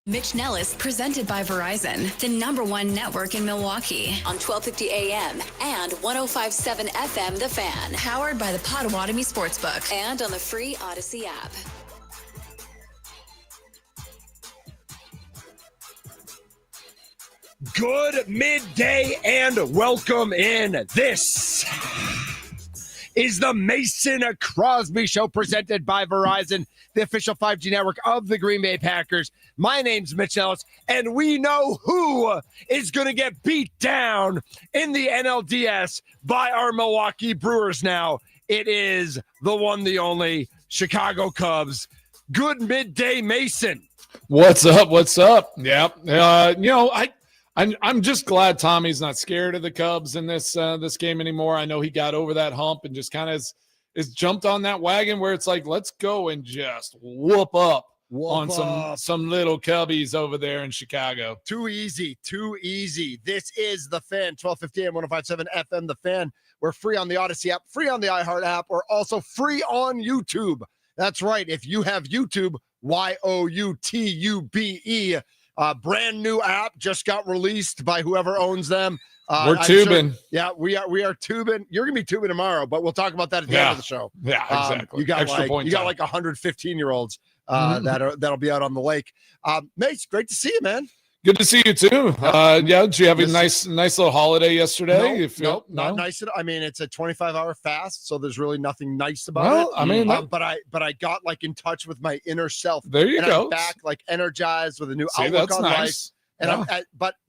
Mitch Nellis, presented by Verizon, the #1 network in Milwaukee on 1250 AM and 105.7 FM The Fan. Powered by the Potawatomi Sportsbook and on the free Odyssey app. Good midday and welcome in. This is the Mason Crosby Show presented by Verizon, the official 5G network of the Green Bay Packers. My name's Mitch Ellis, and we know who is going to get beat down in the NLDS by our Milwaukee Brewers now. It is the one, the only Chicago Cubs. Good midday, Mason. What's up? What's up? Yep. I'm just glad Tommy's not scared of the Cubs in this game anymore. I know he got over that hump and just kind of is jumped on that wagon where it's like, let's go and just whoop up some little Cubbies over there in Chicago. Too easy. This is The Fan, 1250 and 105.7 FM The Fan. We're free on the Odyssey app, free on the iHeart app, or also free on YouTube. That's right. If you have YouTube, YOUTUBE, brand new app just got released by whoever owns them. We're tubing. Sure, yeah, we are tubing. You're gonna be tubing tomorrow, but we'll talk about that at the end of the show. Yeah, exactly. You got extra point. You got like 115-year-olds that'll be out on the lake. Mace, great to see you, man. Good to see you too. Did you have a nice little holiday yesterday? No, not nice. I mean, it's a 25-hour fast, so there's really nothing nice about it. But I got like in touch with my inner self. There you go. I'm back, like energized with a new outlook on life. And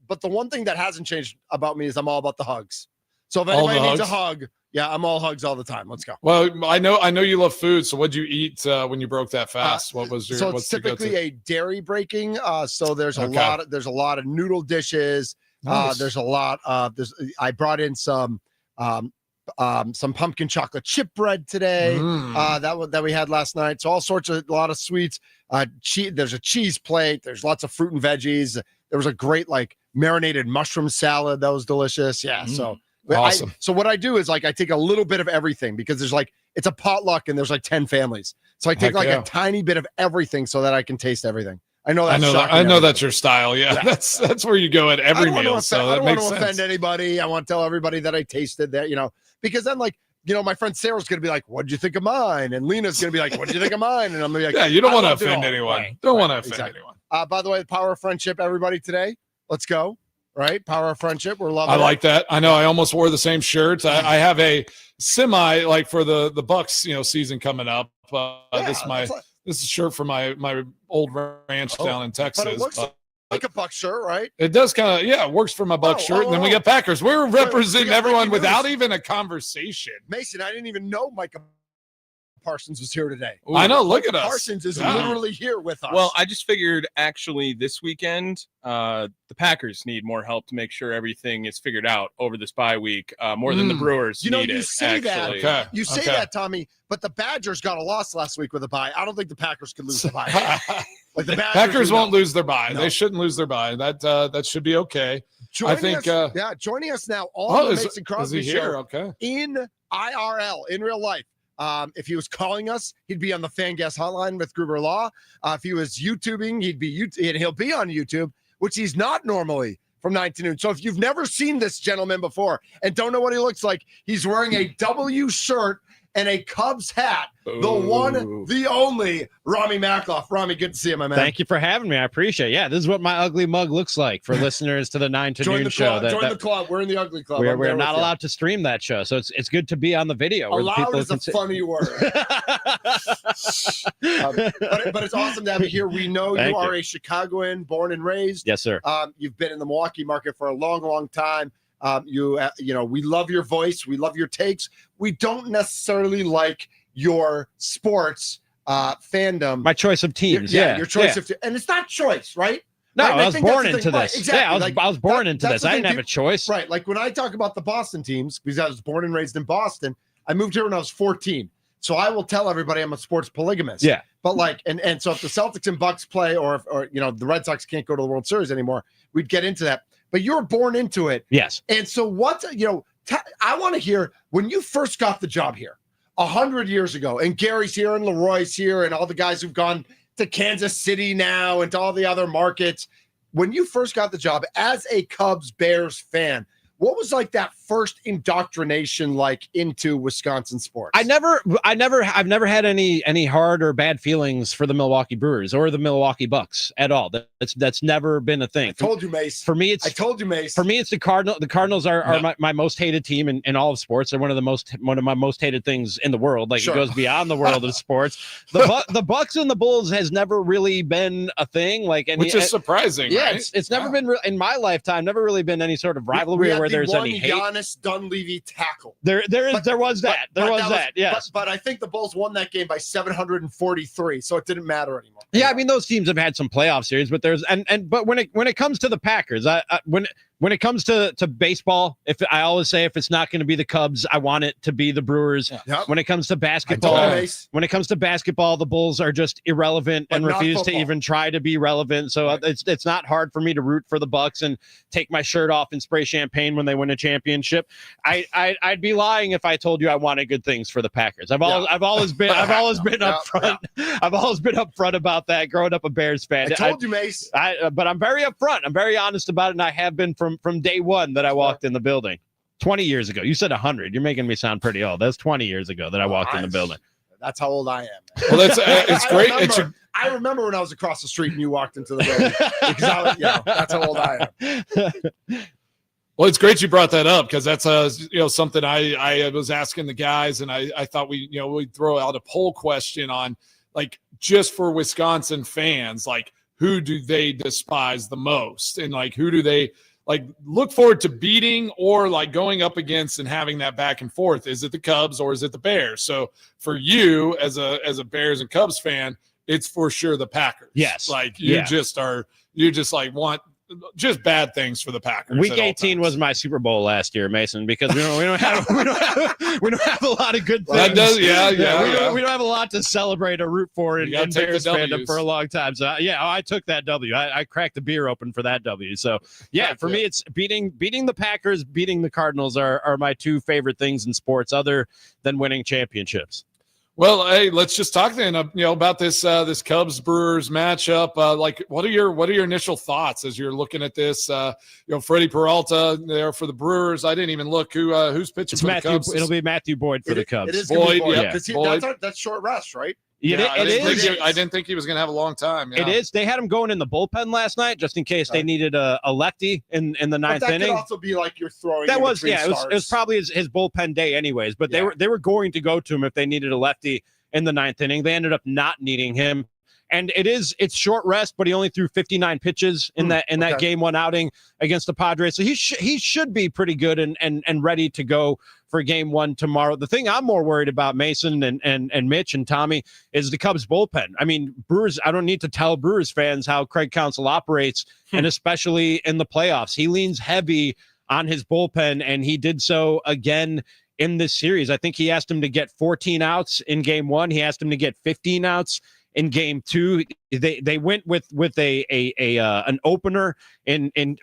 but the one thing that hasn't changed about me is I'm all about the hugs. So if anybody needs a hug, yeah, I'm all hugs all the time. Let's go. Well, I know you love food. So what'd you eat when you broke that fast? What was your? So it's typically a dairy breaking. So there's a lot of noodle dishes. Nice. There's a lot of I brought in some pumpkin chocolate chip bread today. That we had last night. So a lot of sweets. There's a cheese plate. There's lots of fruit and veggies. There was a great like marinated mushroom salad that was delicious. Yeah. So. Awesome. So what I do is like I take a little bit of everything because there's like it's a potluck and there's like 10 families. So I take a tiny bit of everything so that I can taste everything. I know that's your style. Yeah. That's where you go at every meal. So that makes sense. I don't want to offend anybody. I want to tell everybody that I tasted that, because then like, my friend Sarah's going to be like, what'd you think of mine? And Lena's going to be like, what'd you think of mine? And I'm going to be like, yeah, you don't want to offend anyone. Right. Don't want to offend anyone. By the way, the power of friendship, everybody today. Let's go. Right? Power of friendship. We're loving it. I like that. I know I almost wore the same shirt. I have a semi like for the Bucks, season coming up. This is a shirt for my old ranch down in Texas. But it looks like a Bucks shirt, right? It does kind of, it works for my Bucks shirt. And then we got Packers. We're representing everyone without even a conversation. Mason, I didn't even know Micah Parsons was here today. Ooh, I know. Look at us. Parsons is literally here with us. Well, I just figured actually this weekend, the Packers need more help to make sure everything is figured out over this bye week, more than the Brewers need it. That. You say that, Tommy, but the Badgers got a loss last week with a bye. I don't think the Packers could lose the bye. Like the Packers won't lose their bye. No. They shouldn't lose their bye. That should be okay. Joining us now on the Mason Crosby Show in IRL, in real life. If he was calling us, he'd be on the Fan Guest Hotline with Gruber Law. If he was YouTubing, he'll be on YouTube, which he's not normally from 9 to noon. So if you've never seen this gentleman before and don't know what he looks like, he's wearing a W shirt and a Cubs hat. The one, the only Rami Makloff. Rami, good to see you, my man. Thank you for having me. I appreciate it. Yeah, this is what my ugly mug looks like for listeners to the 9 to noon show. Join the club. We're in the ugly club. We're not allowed to stream that show, so it's good to be on the video. Allowed is a funny word. But it's awesome to have you here. We know you are a Chicagoan, born and raised. Yes, sir. You've been in the Milwaukee market for a long, long time. We love your voice. We love your takes. We don't necessarily like your sports fandom. My choice of teams. Your choice of and it's not choice, right? No, right? I was born into this. Right, exactly. I was born into this. I didn't have a choice. Right. Like when I talk about the Boston teams, because I was born and raised in Boston, I moved here when I was 14. So I will tell everybody I'm a sports polygamist. Yeah. But and so if the Celtics and Bucks play or the Red Sox can't go to the World Series anymore, we'd get into that. But you were born into it. Yes. And so I want to hear when you first got the job here 100 years ago, and Gary's here and Leroy's here and all the guys who've gone to Kansas City now and to all the other markets. When you first got the job as a Cubs Bears fan, what was like that first indoctrination like into Wisconsin sports? I've never had any hard or bad feelings for the Milwaukee Brewers or the Milwaukee Bucks at all. That's never been a thing. I told you, Mace. For me, it's the Cardinals. The Cardinals are my most hated team in all of sports. They're one of my most hated things in the world. Like, sure. It goes beyond the world of sports. The Bucks and the Bulls has never really been a thing. Which is surprising. Yeah, right? it's never been in my lifetime. Never really been any sort of rivalry where there's any hate. Giannis Dunleavy tackle. There was that. Yes, but I think the Bulls won that game by 743, so it didn't matter anymore. Yeah, I mean those teams have had some playoff series, but but when it comes to the Packers, when it comes to baseball, I always say if it's not going to be the Cubs, I want it to be the Brewers. Yep. When it comes to basketball, the Bulls are just irrelevant and refuse to even try to be relevant. So it's not hard for me to root for the Bucks and take my shirt off and spray champagne when they win a championship. I'd be lying if I told you I wanted good things for the Packers. I've always been upfront. I've always been upfront about that. Growing up a Bears fan, I told you, Mace. But I'm very upfront. I'm very honest about it, and I have been from day one that I walked in the building. 20 years ago. You said 100. You're making me sound pretty old. That's 20 years ago that I walked in the building. That's how old I am. Man. Well, that's it's great. I remember when I was across the street and you walked into the building because that's how old I am. Well, it's great you brought that up because that's something I was asking the guys, and I thought we'd throw out a poll question on just for Wisconsin fans, who do they despise the most, and who do they look forward to beating or going up against and having that back and forth? Is it the Cubs or is it the Bears? So for you as a Bears and Cubs fan, it's for sure the Packers. Yes. You just want just bad things for the Packers. Week 18 was my Super Bowl last year, Mason, because we don't have a lot of good things. That does, yeah. We don't have a lot to celebrate or root for in Bears fandom for a long time. So I took that W. I cracked the beer open for that W. So for me, it's beating the Packers, beating the Cardinals are my two favorite things in sports, other than winning championships. Well, hey, let's just talk then, about this Cubs Brewers matchup. What are your initial thoughts as you're looking at this? Freddie Peralta there for the Brewers. I didn't even look who's pitching for the Cubs. It'll be Matthew Boyd for the Cubs. It is Boyd, because that's short rest, right? I didn't think he was going to have a long time. Yeah. It is. They had him going in the bullpen last night just in case they needed a lefty in the ninth inning. That could also be you're throwing. That was it was probably his bullpen day anyways. But they were going to go to him if they needed a lefty in the ninth inning. They ended up not needing him. And it's short rest, but he only threw 59 pitches in that game one outing against the Padres. So he should be pretty good and ready to go for game one tomorrow. The thing I'm more worried about, Mason and Mitch and Tommy, is the Cubs bullpen. I mean, Brewers, I don't need to tell Brewers fans how Craig Counsell operates, and especially in the playoffs. He leans heavy on his bullpen, and he did so again in this series. I think he asked him to get 14 outs in game one. He asked him to get 15 outs in game two. They went with an opener in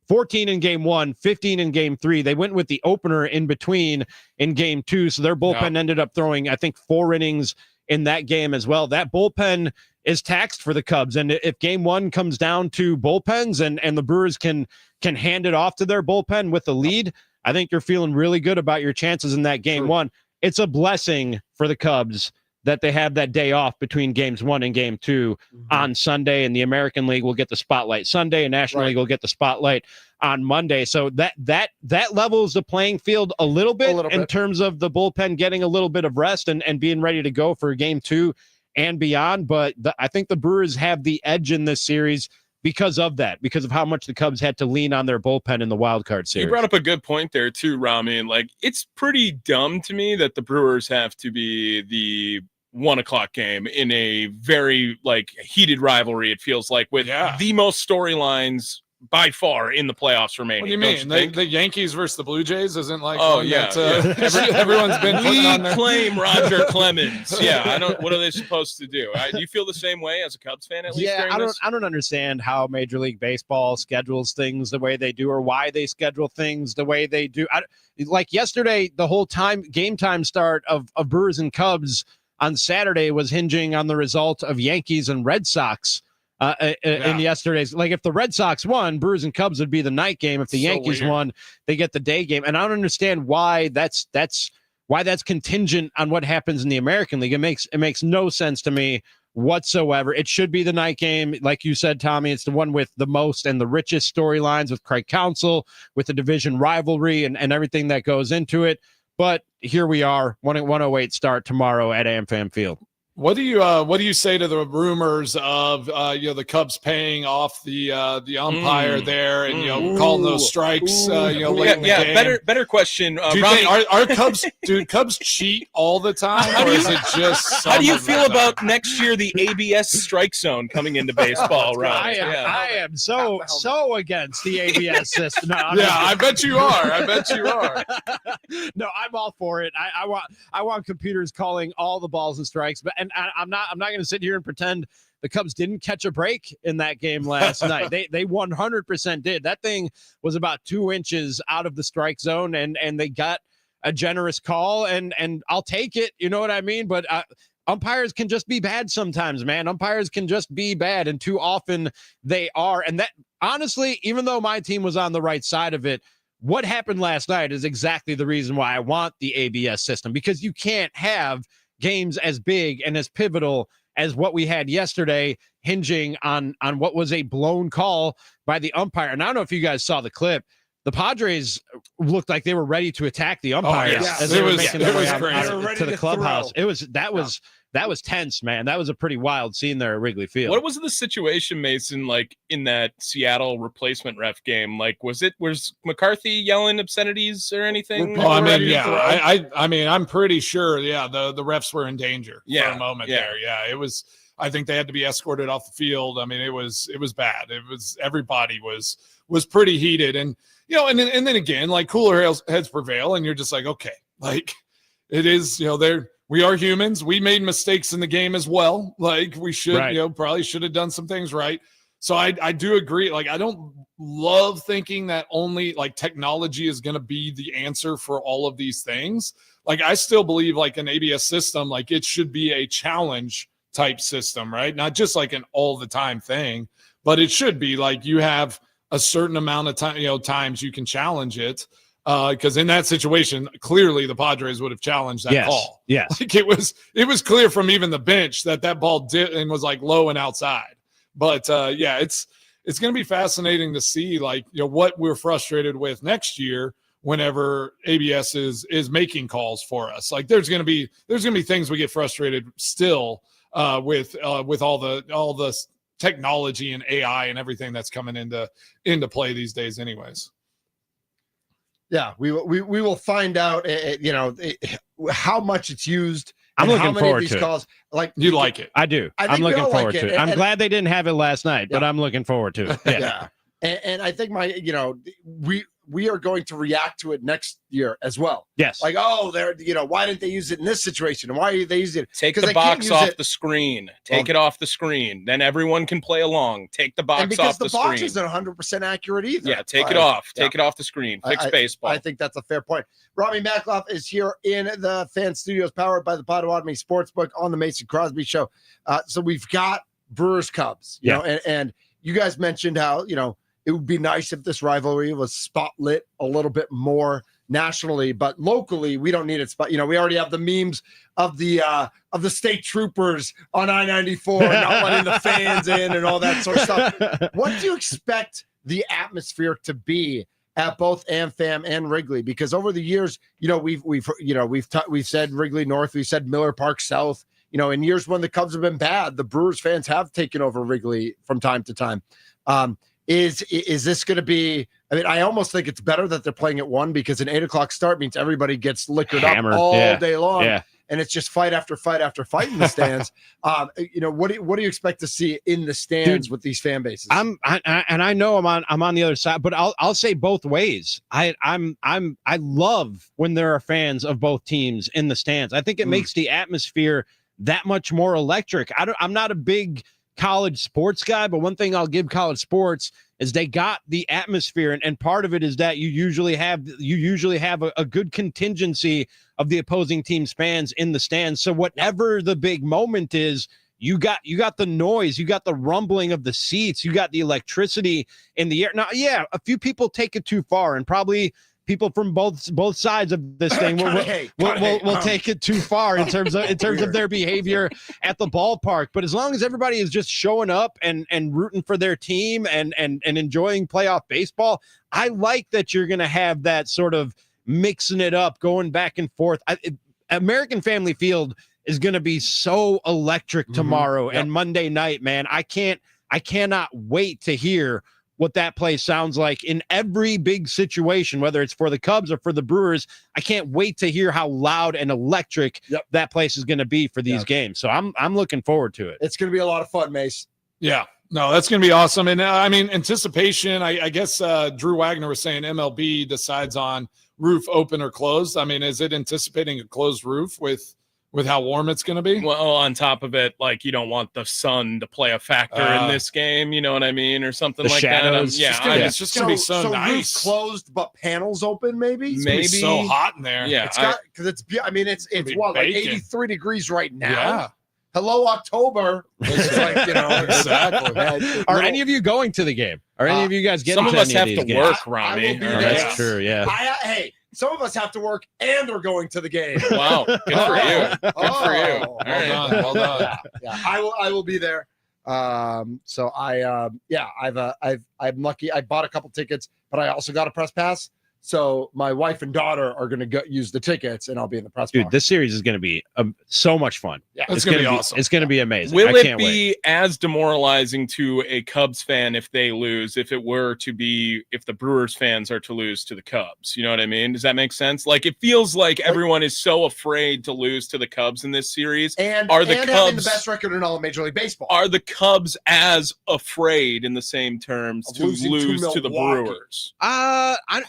14 in game one, 15 in game three. They went with the opener in between in game two. So their bullpen ended up throwing, I think, 4 innings in that game as well. That bullpen is taxed for the Cubs. And if game one comes down to bullpens and the Brewers can hand it off to their bullpen with the lead, I think you're feeling really good about your chances in that game one. It's a blessing for the Cubs that they have that day off between games 1 and game 2 on Sunday, and the American League will get the spotlight Sunday, and National League will get the spotlight on Monday. So that levels the playing field a little bit in terms of the bullpen getting a little bit of rest and being ready to go for game 2 and beyond. But I think the Brewers have the edge in this series because of that, because of how much the Cubs had to lean on their bullpen in the wild card series. You brought up a good point there too, Rami. It's pretty dumb to me that the Brewers have to be the 1 o'clock game in a very heated rivalry. It feels like with the most storylines by far in the playoffs remaining. What do you mean? The Yankees versus the Blue Jays isn't everyone's been putting on there. Claim Roger Clemens. What are they supposed to do? Do you feel the same way as a Cubs fan at least? I don't understand how Major League Baseball schedules things the way they do, or why they schedule things the way they do. Like yesterday, the whole game time start of Brewers and Cubs, on Saturday was hinging on the result of Yankees and Red Sox in yesterday's. Like, if the Red Sox won, Brewers and Cubs would be the night game. If the Yankees won, they get the day game. And I don't understand why that's contingent on what happens in the American League. It makes no sense to me whatsoever. It should be the night game. Like you said, Tommy, it's the one with the most and the richest storylines, with Craig Counsell, with the division rivalry and everything that goes into it. But here we are, 108 start tomorrow at AmFam Field. What do you say to the rumors of the Cubs paying off the umpire there and calling those strikes late in the game? Better question. Do you think, are Cubs cheat all the time, or is it just? How do you feel about next year the ABS strike zone coming into baseball? Right? I am so against the ABS system. No, I bet you are. No, I'm all for it. I want computers calling all the balls and strikes, but I'm not going to sit here and pretend the Cubs didn't catch a break in that game last night. They 100% did. That thing was about 2 inches out of the strike zone, and they got a generous call, and I'll take it. You know what I mean? But umpires can just be bad sometimes, man. Umpires can just be bad, and too often they are. And that, honestly, even though my team was on the right side of it, what happened last night is exactly the reason why I want the ABS system, because you can't have games as big and as pivotal as what we had yesterday hinging on what was a blown call by the umpire. And I don't know if you guys saw the clip. The Padres looked like they were ready to attack the umpires as they were making their way out to the clubhouse. That was tense, man. That was a pretty wild scene there at Wrigley Field. What was the situation, Mason, like in that Seattle replacement ref game? Like, was McCarthy yelling obscenities or anything? Oh, I mean, I'm pretty sure, the refs were in danger for a moment there. Yeah, it was. I think they had to be escorted off the field. I mean, it was bad. Everybody was pretty heated, and and then again, like, cooler heads prevail, and you're just like, okay, like, it is, we are humans. We made mistakes in the game as well. Like, we should, probably should have done some things right. So I do agree. Like, I don't love thinking that only like technology is going to be the answer for all of these things. Like, I still believe like an ABS system, like, it should be a challenge type system, right? Not just like an all the time thing, but it should be like you have a certain amount of time, times you can challenge it. Because in that situation, clearly the Padres would have challenged that call. Yes, like it was clear from even the bench that ball did and was like low and outside. But it's going to be fascinating to see what we're frustrated with next year whenever ABS is making calls for us. Like, there's going to be things we get frustrated still with all the technology and AI and everything that's coming into play these days, anyways. Yeah, we will find out, how much it's used. I'm looking forward to these calls. Like, you like it? I do. I'm looking forward to it. I'm glad they didn't have it last night, but I'm looking forward to it. Yeah. And I think we are going to react to it next year as well. Yes. Like, why didn't they use it in this situation? And why did they use it? Take the box off the screen. Take it off the screen. Then everyone can play along. Take the box off the screen. Because the box isn't 100% accurate either. Yeah, take it off. Take it off the screen. Fix baseball. I think that's a fair point. Robbie Makloff is here in the fan studios, powered by the Potawatomi Sportsbook on the Mason Crosby Show. So we've got Brewers Cubs, and you guys mentioned how, it would be nice if this rivalry was spotlit a little bit more nationally, but locally we don't need it spot. We already have the memes of the state troopers on I-94 not letting the fans in and all that sort of stuff. What do you expect the atmosphere to be at both AmFam and Wrigley? Because over the years, we've said Wrigley North, we've said Miller Park South. In years when the Cubs have been bad, the Brewers fans have taken over Wrigley from time to time. Is this going to be? I mean, I almost think it's better that they're playing at 1, because an 8:00 start means everybody gets liquored hammered up all day long, and it's just fight after fight after fight in the stands. What do you expect to see in the stands with these fan bases? I know I'm on the other side, but I'll say both ways. I love when there are fans of both teams in the stands. I think it makes the atmosphere that much more electric. I'm not a big college sports guy, but one thing I'll give college sports is they got the atmosphere, and part of it is that you usually have a good contingency of the opposing team's fans in the stands. So whatever the big moment is, you got the noise, you got the rumbling of the seats, you got the electricity in the air. Now, yeah, a few people take it too far, and probably people from both sides of this thing will take it too far in terms of their behavior at the ballpark. But as long as everybody is just showing up and rooting for their team and enjoying playoff baseball, I like that you're going to have that sort of mixing it up, going back and forth. American Family Field is going to be so electric tomorrow and Monday night, man. I cannot wait to hear what that place sounds like in every big situation, whether it's for the Cubs or for the Brewers. I can't wait to hear how loud and electric that place is going to be for these games. So I'm looking forward to it. It's going to be a lot of fun, Mace. Yeah. No, that's going to be awesome. And I mean, anticipation, I guess Drew Wagner was saying MLB decides on roof open or closed. I mean, is it anticipating a closed roof with how warm it's going to be? Well, on top of it, like, you don't want the sun to play a factor in this game, you know what I mean, or something like shadows. that. It's just going to be so nice. Roof closed, but panels open, maybe. It's gonna be so hot in there. Yeah, it's got because it's. I mean, it's what, like 83 degrees right now. Yeah. Hello, October. It's like, Exactly. Are any of you going to the game? Are any of you guys getting? Some of to us any have of these to games? work, Rami. That's true. Yeah. Hey, some of us have to work and are going to the game. Wow, good for you. Good for you. All right. Well done. Yeah, I will be there. So I'm lucky. I bought a couple tickets, but I also got a press pass. So my wife and daughter are going to go use the tickets, and I'll be in the press box. Dude, this series is going to be so much fun. Yeah, it's going to be awesome. It's going to be amazing. Will I it can't be wait. as demoralizing to a Cubs fan if they lose, if the Brewers fans are to lose to the Cubs? You know what I mean? Does that make sense? Like, it feels like everyone is so afraid to lose to the Cubs in this series. And are the Cubs Cubs having the best record in all of Major League Baseball? Are the Cubs as afraid in the same terms to losing lose to the Milwaukee? Brewers?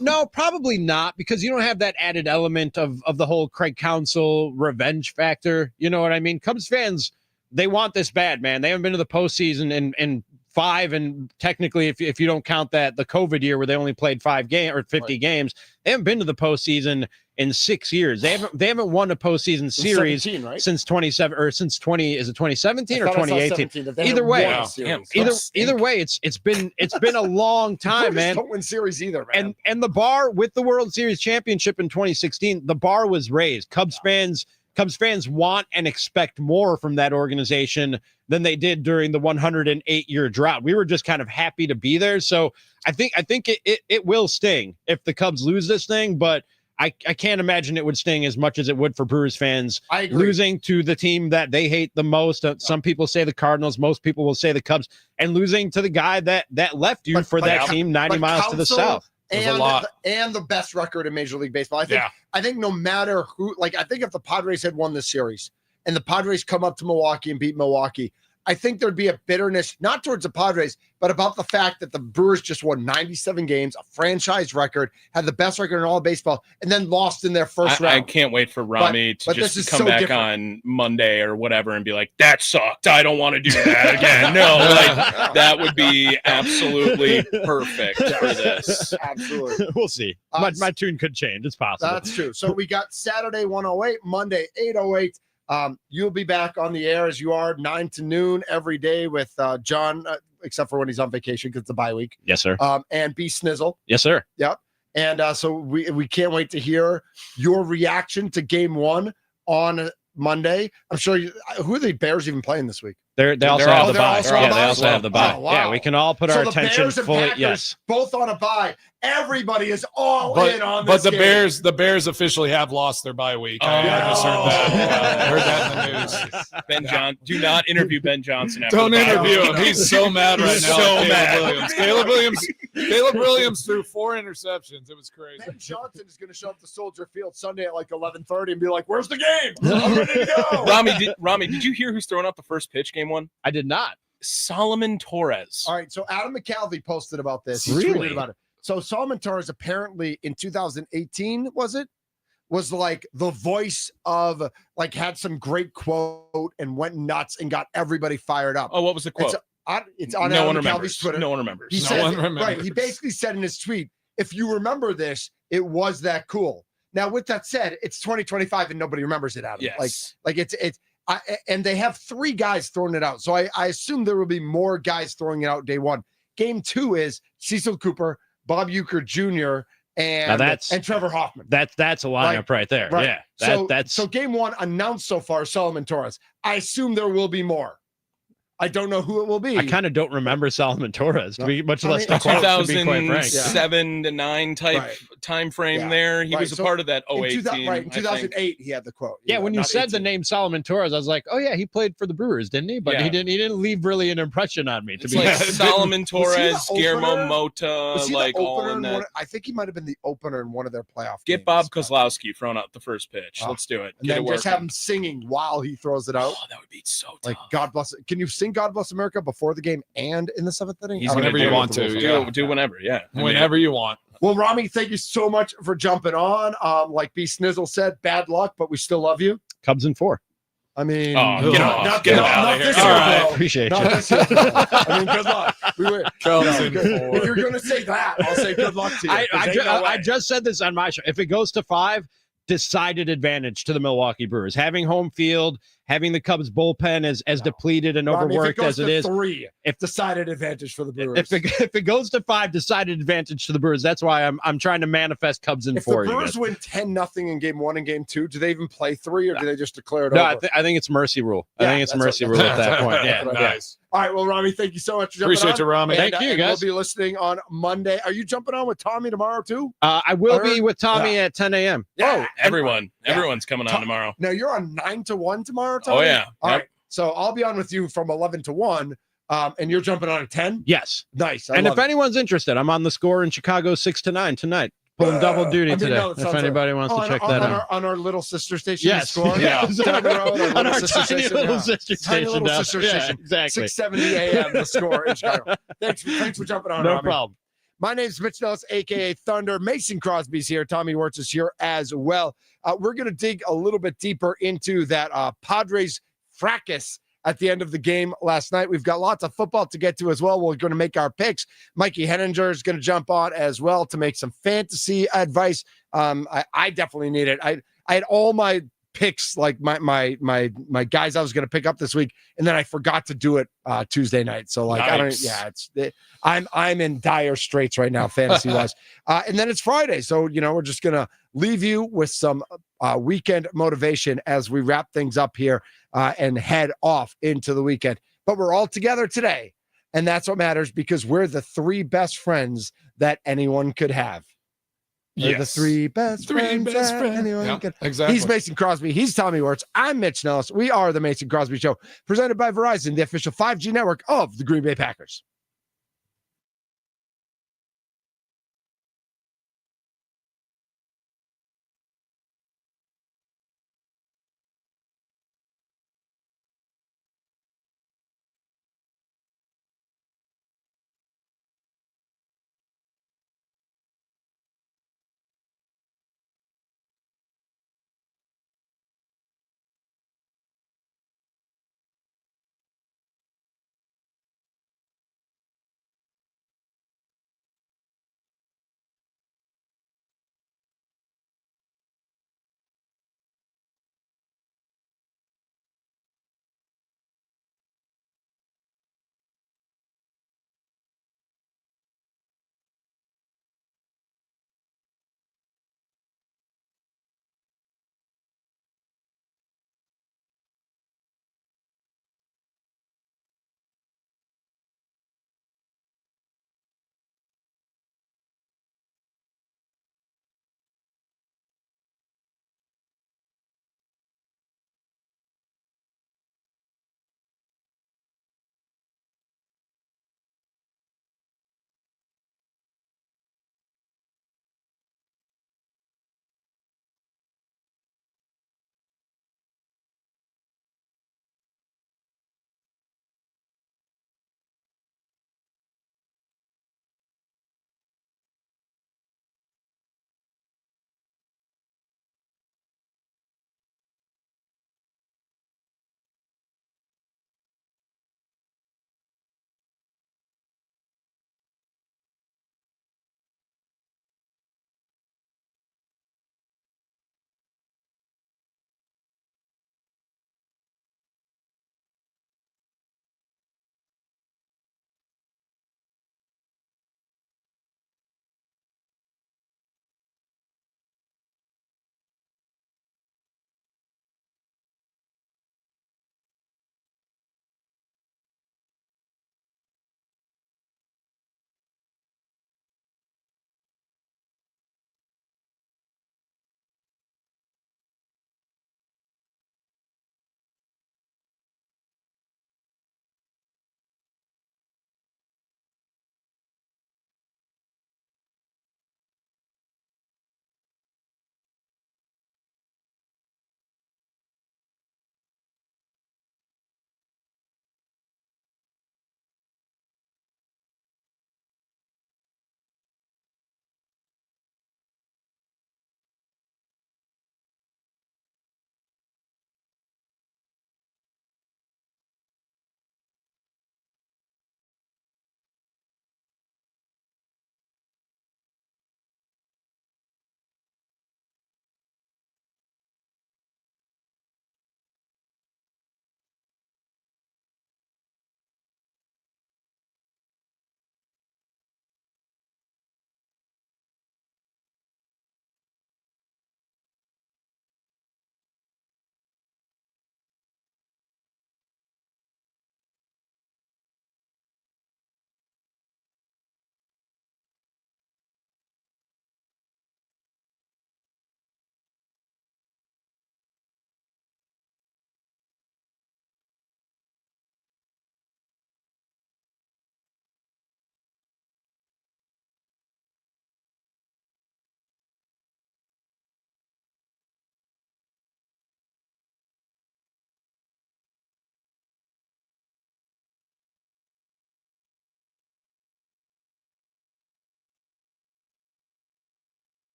No, probably not, because you don't have that added element of the whole Craig Counsell revenge factor. You know what I mean? Cubs fans, they want this bad, man. They haven't been to the postseason in 5, and technically, if you don't count that the COVID year where they only played 5 games or 50 games, they haven't been to the postseason in 6 years. They haven't won a postseason series 17, right? since 27 or since 20. Is it 2017 or 2018? Either way, Either way, it's been a long time, man. Don't win series either, man. And the bar with the World Series championship in 2016, the bar was raised. Cubs fans want and expect more from that organization than they did during the 108-year drought. We were just kind of happy to be there. So I think it will sting if the Cubs lose this thing, but I can't imagine it would sting as much as it would for Brewers fans losing to the team that they hate the most. Some people say the Cardinals, most people will say the Cubs, and losing to the guy that left you for that team 90 miles to the south. And the best record in Major League Baseball. I think no matter who, like, I think if the Padres had won this series and the Padres come up to Milwaukee and beat Milwaukee, I think there'd be a bitterness, not towards the Padres, but about the fact that the Brewers just won 97 games, a franchise record, had the best record in all of baseball, and then lost in their first round. I can't wait for Rami to just come back on Monday or whatever and be like, that sucked. I don't want to do that again. No, like, that would be absolutely perfect for this. Absolutely. We'll see. My tune could change. It's possible. That's true. So we got Saturday 108, Monday 808. You'll be back on the air as you are 9 to noon every day with John, except for when he's on vacation because it's a bye week. Yes, sir. And B Snizzle. Yes, sir. Yep. And so we can't wait to hear your reaction to Game 1 on Monday. I'm sure who are the Bears even playing this week? They also have the bye. Yeah, they also have the bye. Oh, wow. Yeah, we can all put our attention Bears and fully. Packers, Yes, both on a bye. Everybody is all in on this. But the game. the Bears officially have lost their bye week. I just heard that in the news. Ben John, do not interview Ben Johnson. After Don't the bye interview week. him. He's so mad right He's now. so at mad. Caleb Williams threw 4 interceptions. It was crazy. Ben Johnson is going to show up to Soldier Field Sunday at like 11:30 and be like, "Where's the game? I'm ready to go." Rami, did you hear who's throwing out the first pitch Game 1? I did not. Solomon Torres. All right, so Adam McCalvey posted about this. He Really? tweeted about it. So Solomon Torres apparently in 2018 was like the voice of, like, had some great quote and went nuts and got everybody fired up. Oh, what was the quote? it's on no Adam one McCalvy's remembers. Twitter. No one remembers. He No said, one remembers. right. He basically said in his tweet, if you remember this, it was that cool. Now, with that said, it's 2025 and nobody remembers it, Adam. Yes. Like and they have 3 guys throwing it out. So I assume there will be more guys throwing it out day 1. Game 2 is Cecil Cooper, Bob Uecker Jr., and Trevor Hoffman. That's a lineup right there. Right. Yeah. So game 1 announced so far, Solomon Torres. I assume there will be more. I don't know who it will be. I kind of don't remember Solomon Torres, to be much less the quote, to be quite frank. 2007 to 9 type time frame there. He was a part of that 08 team. Right, in 2008, he had the quote. Yeah, when you said the name Solomon Torres, I was like, oh, yeah, he played for the Brewers, didn't he? But he didn't leave really an impression on me. To be like Solomon Torres, Guillermo Mota, like all in that. I think he might have been the opener in one of their playoff Get games. Bob Kozlowski thrown out the first pitch. Let's do it. And Get then it just working. have him singing while he throws it out. Oh, that would be so tough. Like, God bless it. Can you sing God Bless America before the game and in the 7th inning? He's whenever you want to. Do whenever, yeah. Whenever you want. Well, Rami, thank you so much for jumping on. Like B. Snizzle said, bad luck, but we still love you. Cubs in 4. I mean, get off. Get out of here. This All year, right. bro. Appreciate Not you. this year, bro. I mean, good luck. Cubs in 4. If you're going to say that, I'll say good luck to you. I just said this on my show. If it goes to 5, decided advantage to the Milwaukee Brewers. Having home field, having the Cubs bullpen as depleted and overworked as it is. 3, if decided advantage for the Brewers. If it goes to 5, decided advantage to the Brewers. That's why I'm trying to manifest Cubs in 4. If the Brewers win 10-0 in game 1 and game 2, do they even play 3 or do they just declare it no, over? I think it's mercy rule. Yeah, I think it's mercy rule at that point. Yeah, Nice. All right, well, Rami, thank you so much for jumping Appreciate on. you, Rami. Thank you, and guys. We'll be listening on Monday. Are you jumping on with Tommy tomorrow too? I will be with Tommy at 10 a.m. Everyone's coming on tomorrow. Now you're on 9 to 1 tomorrow, Tommy? Oh, yeah. All right. So I'll be on with you from 11 to 1. And you're jumping on at 10? Yes. Nice. And if anyone's interested, I'm on the score in Chicago 6 to 9 tonight. Pulling double duty today. If anybody wants to check that out. On our little sister station. Yes. Score? Yeah. Down the road, On our sister tiny station, little sister Tiny station. little down- sister yeah, station. exactly. 6:70 a.m. The score in Chicago. Thanks for jumping on. No Rami. problem. My name's Mitch Nellis, a.k.a. Thunder. Mason Crosby's here. Tommy Wirtz is here as well. We're going to dig a little bit deeper into that Padres fracas at the end of the game last night. We've got lots of football to get to as well. We're going to make our picks. Mikey Henninger is going to jump on as well to make some fantasy advice. I definitely need it. I had all my picks, like my guys I was going to pick up this week, and then I forgot to do it Tuesday night. So like, nice. I'm in dire straits right now, fantasy wise. And then it's Friday. So, we're just going to leave you with some weekend motivation as we wrap things up here and head off into the weekend. But we're all together today. And that's what matters because we're the 3 best friends that anyone could have. We're the 3 best friends that anyone could. Exactly. He's Mason Crosby. He's Tommy Wirtz. I'm Mitch Nellis. We are the Mason Crosby Show, presented by Verizon, the official 5G network of the Green Bay Packers.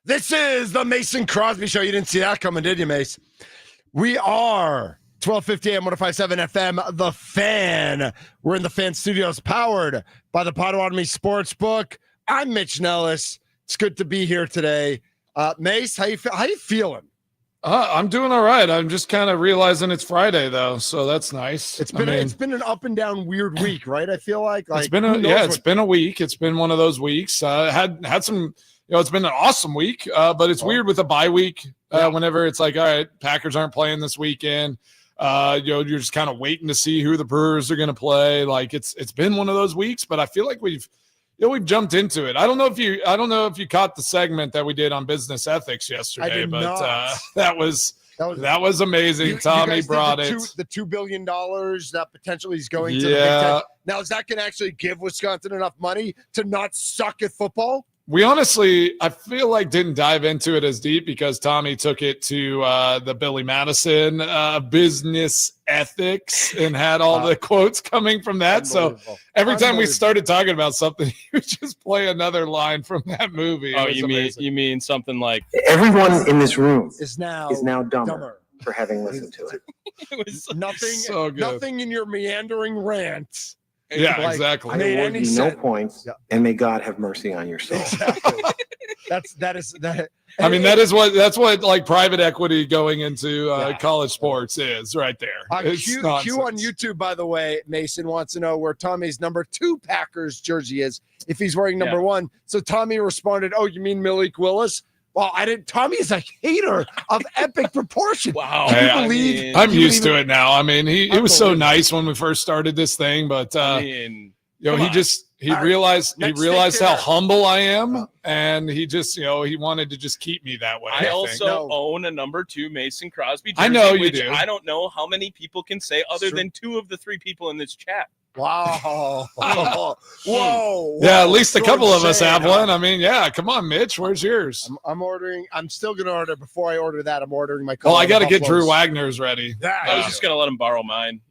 This is the Mason Crosby Show. You didn't see that coming, did you, Mace? We are 1250 AM 105.7 FM, The Fan. We're in the Fan Studios, powered by the Potawatomi Sportsbook. I'm Mitch Nellis. It's good to be here today. Mace, how you feeling? I'm doing all right. I'm just kind of realizing it's Friday though, so that's nice. It's been an up and down weird week, right? I feel like it's been a week. It's been one of those weeks. Had some, it's been an awesome week, but it's weird with a bye week. Whenever it's like, all right, Packers aren't playing this weekend. You're just kind of waiting to see who the Brewers are going to play. Like it's been one of those weeks, but I feel like we've jumped into it. I don't know if you caught the segment that we did on business ethics yesterday, but that was amazing. Tommy brought it. The $2 billion that potentially is going to the Big Ten. Now, is that going to actually give Wisconsin enough money to not suck at football? We honestly, I feel like didn't dive into it as deep because Tommy took it to the Billy Madison business ethics and had all the quotes coming from that. So every time we started talking about something, he would just play another line from that movie. Oh, you mean something like everyone in this room is now dumber for having listened to it. It was nothing in your meandering rant. Yeah, exactly. I award you no points, and may God have mercy on your soul. Exactly. that. I mean, that's what like private equity going into college sports is right there. Q on YouTube, by the way, Mason wants to know where Tommy's number 2 Packers jersey is if he's wearing number 1. So Tommy responded, "Oh, you mean Malik Willis?" Well, I didn't. Tommy is a hater of epic proportion. Wow. I'm used to it now. I mean, he was so nice when we first started this thing, but he realized how humble I am, and he just he wanted to just keep me that way. I also own a number 2 Mason Crosby jersey. I know you do. I don't know how many people can say other than 2 of the 3 people in this chat. Wow. Whoa. Yeah, at least a couple of us have one. I mean, come on, Mitch. Where's yours? I'm ordering. I'm still going to order. Before I order that, I'm ordering my Well, I got to get Drew Wagner's ready. I was just going to let him borrow mine.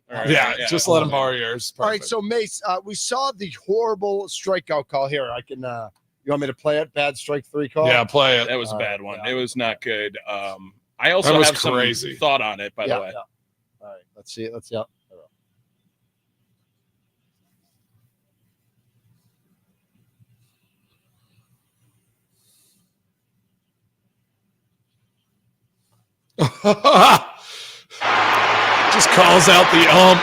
Just let him borrow yours. Perfect. All right, so, Mace, we saw the horrible strikeout call here. I can you want me to play it? Bad strike 3 call? Yeah, play it. That was a bad one. It was not good. I also have some thought on it, by the way. Yeah. All right, let's see it. Let's see. Just calls out the ump.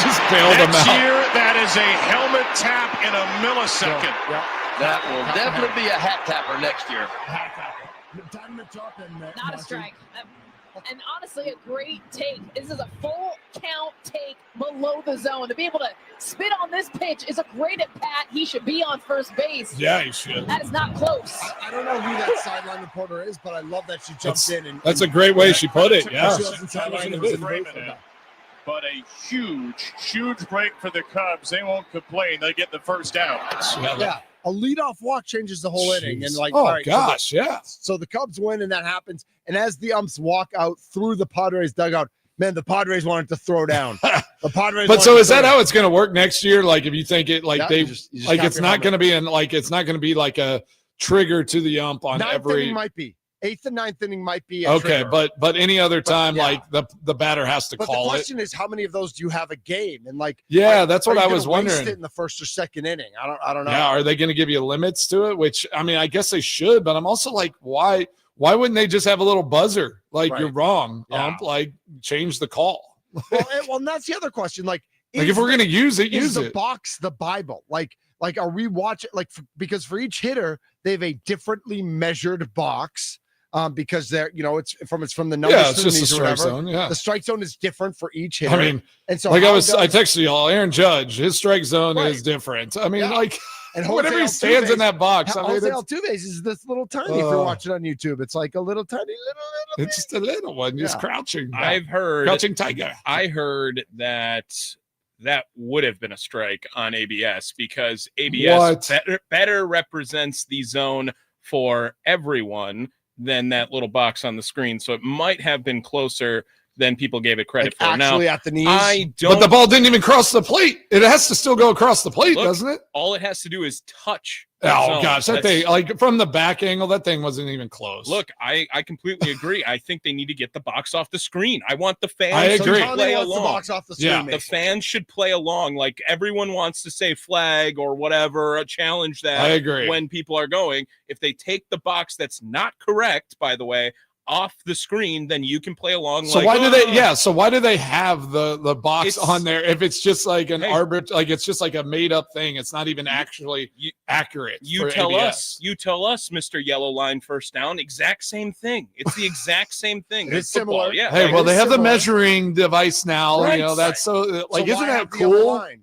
Just bailed him out. Next year, that is a helmet tap in a millisecond. That will definitely be a hat tapper next year. Not a strike. And honestly, a great take. This is a full count take below the zone. To be able to spit on this pitch is a great at bat. He should be on first base. Yeah, he should. That is not close. I don't know who that sideline reporter is, but I love that she jumped in. That's a great way she put it. Yeah. But a huge break for the Cubs. They won't complain. They get the first out. Yeah. A leadoff walk changes the whole inning. And So the Cubs win, and that happens. And as the umps walk out through the Padres dugout, man, the Padres wanted to throw down. The Padres. But so is that how it's going to work next year? Like if you think it, like it's not going to be it's not going to be like a trigger to the ump on every. Might be. 8th and 9th inning might be okay, but any other time, like the batter has to call it. The question is, how many of those do you have a game? And that's what I was wondering. Waste it in the first or second inning. I don't know. Yeah, are they going to give you limits to it? Which I mean, I guess they should, but I'm also like, why wouldn't they just have a little buzzer? Like you're wrong, ump. Like change the call. well, and that's the other question. Like if we're going to use it, use the box, the Bible. Like are we watching? Because for each hitter, they have a differently measured box. Because they're, it's from the numbers. Yeah, it's just the strike zone. Yeah, the strike zone is different for each hitter. I mean, and so I texted y'all, Aaron Judge, his strike zone is different. I mean, and whenever he stands in that box, Jose Altuve's is this little tiny. If you're watching on YouTube, it's like a little tiny little. It's just a little one, just crouching. I've heard crouching tiger. I heard that would have been a strike on ABS because ABS better represents the zone for everyone than that little box on the screen. So it might have been closer than people gave it credit for. Actually Now, at the knees. I don't. But the ball didn't even cross the plate. It has to still go across the plate, doesn't it? All it has to do is touch. the Oh zone. gosh, that thing, like from the back angle, that thing wasn't even close. Look, I completely agree. I think they need to get the box off the screen. I want the fans I agree. to play along. The box off the screen, Yeah. The fans should play along. Like everyone wants to say flag or whatever, challenge that. I agree. When people are going, if they take the box that's not correct, by the way, off the screen, then you can play along. So like, why do they? Yeah. So why do they have the box It's- on there if it's just like an Hey. like it's just like a made up thing? It's not even actually accurate. You for tell ABS. us, Mr. Yellow Line first down, exact same thing. It's the exact same thing. It's football. similar. Yeah. Hey, like, well, they have the similar. measuring device now. Right. You know, that's so like, So isn't why that have the other cool? line?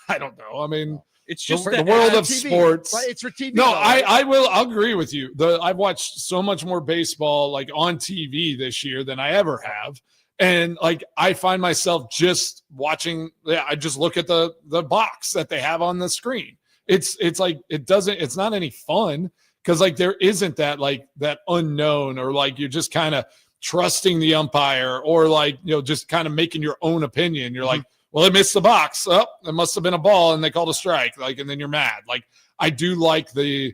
I don't know. I mean, it's just the that world It's of TV. sports. Right, it's for TV. No, though, right? I'll agree with you. I've watched so much more baseball like on TV this year than I ever have. And like I find myself just watching, I just look at the box that they have on the screen. It's like it's not any fun because like there isn't that like that unknown or like you're just kind of trusting the umpire or like just kind of making your own opinion. You're like, well, it missed the box. Oh, it must have been a ball, and they called a strike. Like, and then you're mad. Like, I do like the,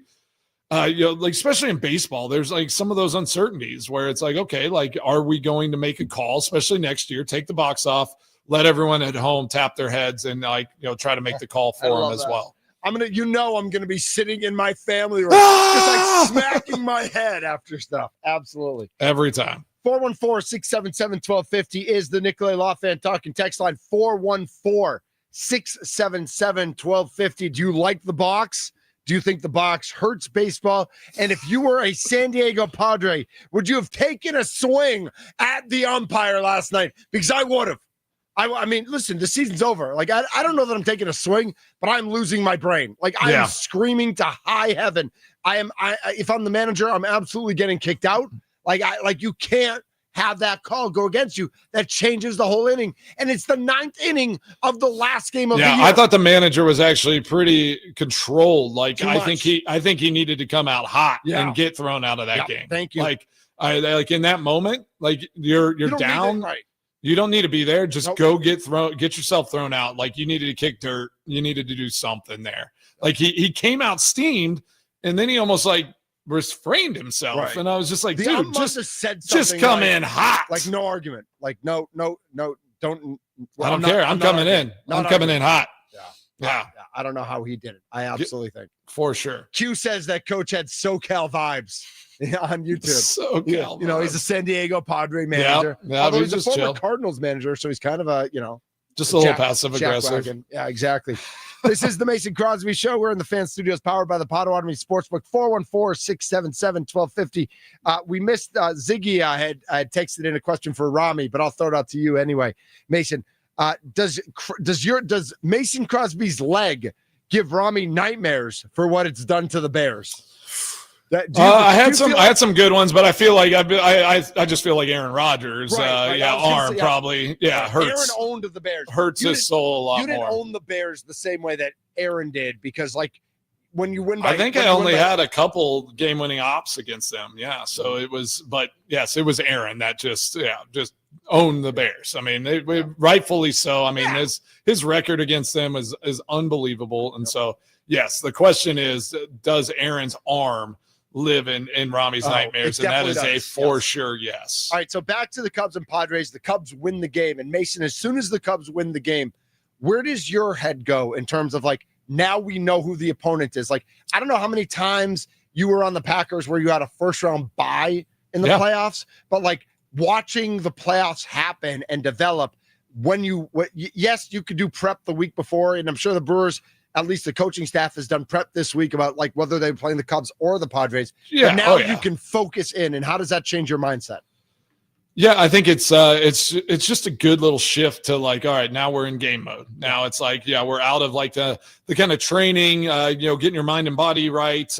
like especially in baseball, there's like some of those uncertainties where it's like, okay, like, are we going to make a call, especially next year? Take the box off, let everyone at home tap their heads, and like try to make the call for them as well. I'm gonna be sitting in my family room, just like smacking my head after stuff. Absolutely. Every time. 414-677-1250 is the Nicolay Law Fan Talking text line. 414-677-1250. Do you like the box? Do you think the box hurts baseball? And if you were a San Diego Padre, would you have taken a swing at the umpire last night? Because I would have. I mean, listen, the season's over. Like, I don't know that I'm taking a swing, but I'm losing my brain. Like, I am screaming to high heaven. If I'm the manager, I'm absolutely getting kicked out. Like you can't have that call go against you. That changes the whole inning. And it's the 9th inning of the last game of the year. I thought the manager was actually pretty controlled. Like Too I much. think he needed to come out hot Yeah. and get thrown out of that Yep, game. thank you. Like like in that moment, like you're You don't need down. it, right. You don't need to be there. Just Nope. go get yourself thrown out. Like you needed to kick dirt. You needed to do something there. Like he came out steamed and then he almost like restrained himself. Right. And I was just like, The dude, ump must just have said something just come like- in hot. Like no argument. Like no, don't. I don't care. I'm coming in. I'm coming in hot. Yeah, I don't know how he did it. I absolutely think. for sure. Q says that coach had SoCal vibes on YouTube. So He's a San Diego Padre manager. Yeah, Although he's he's a just former chill. Cardinals manager, so he's kind of a, Just a little jack- passive aggressive. jackwagon. Yeah, exactly. This is the Mason Crosby Show. We're in the Fan Studios, powered by the Potawatomi Sportsbook. 414-677-1250. We missed Ziggy. Had texted in a question for Rami, but I'll throw it out to you anyway. Mason, does Mason Crosby's leg give Rami nightmares for what it's done to the Bears? I had some good ones, but I feel like I just feel like Aaron Rodgers, arm probably hurts. Aaron owned the Bears. Hurts his soul a lot You didn't more. own the Bears the same way that Aaron did, because like when you win by, I think I only had a couple game-winning ops against them. Yeah, so it was, but yes, it was Aaron that just owned the Bears. I mean, rightfully so. I mean, his record against them is unbelievable, and so yes, the question is, does Aaron's arm live in Rami's nightmares? And that is a for sure yes. All right, so back to the Cubs and Padres. The Cubs win the game, and Mason, as soon as the Cubs win the game, where does your head go in terms of like, now we know who the opponent is? Like, I don't know how many times you were on the Packers where you had a first round bye in the playoffs, but like watching the playoffs happen and develop, yes, you could do prep the week before, and I'm sure the Brewers, at least the coaching staff, has done prep this week about like whether they're playing the Cubs or the Padres. Yeah. But now you can focus in, and how does that change your mindset? Yeah, I think it's just a good little shift to like, all right, now we're in game mode. Now it's like, we're out of like the kind of training, getting your mind and body right,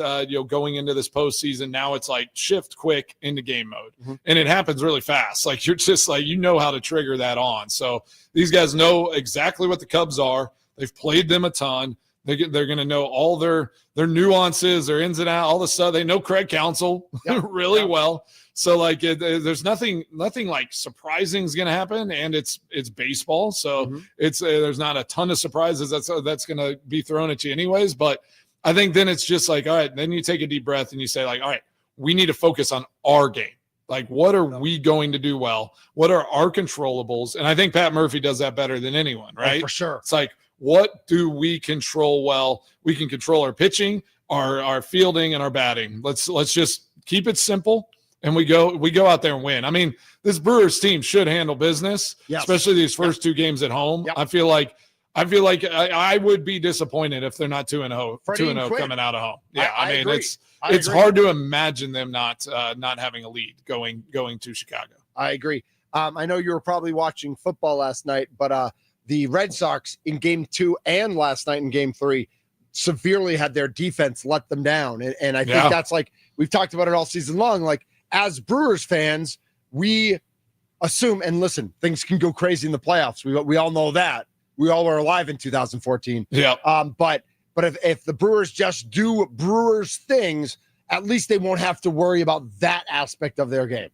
going into this postseason. Now it's like shift quick into game mode. Mm-hmm. And it happens really fast. Like you're just like, how to trigger that on. So these guys know exactly what the Cubs are. They've played them a ton. They're going to know all their nuances, their ins and outs, all the stuff. They know Craig Counsell really well. So like there's nothing like surprising is going to happen, and it's baseball, so it's there's not a ton of surprises that's going to be thrown at you anyways. But I think then it's just like, all right, then you take a deep breath and you say like, all right, we need to focus on our game. Like, what are we going to do well? What are our controllables? And I think Pat Murphy does that better than anyone, right? Oh, for sure. It's like, what do we control well? We can control our pitching, our fielding, and our batting. Let's just keep it simple, and we go out there and win. I mean, this Brewers team should handle business, especially these first two games at home. I feel like I would be disappointed if they're not 2-0 coming out of home. Yeah, I mean agree. It's hard to imagine them not having a lead going to Chicago. I agree. I know you were probably watching football last night, but the Red Sox in Game 2 and last night in Game 3 severely had their defense let them down, and I think that's like we've talked about it all season long. Like as Brewers fans, we assume and listen, things can go crazy in the playoffs. We all know that. We all were alive in 2014. Yeah. But if the Brewers just do Brewers things, at least they won't have to worry about that aspect of their game.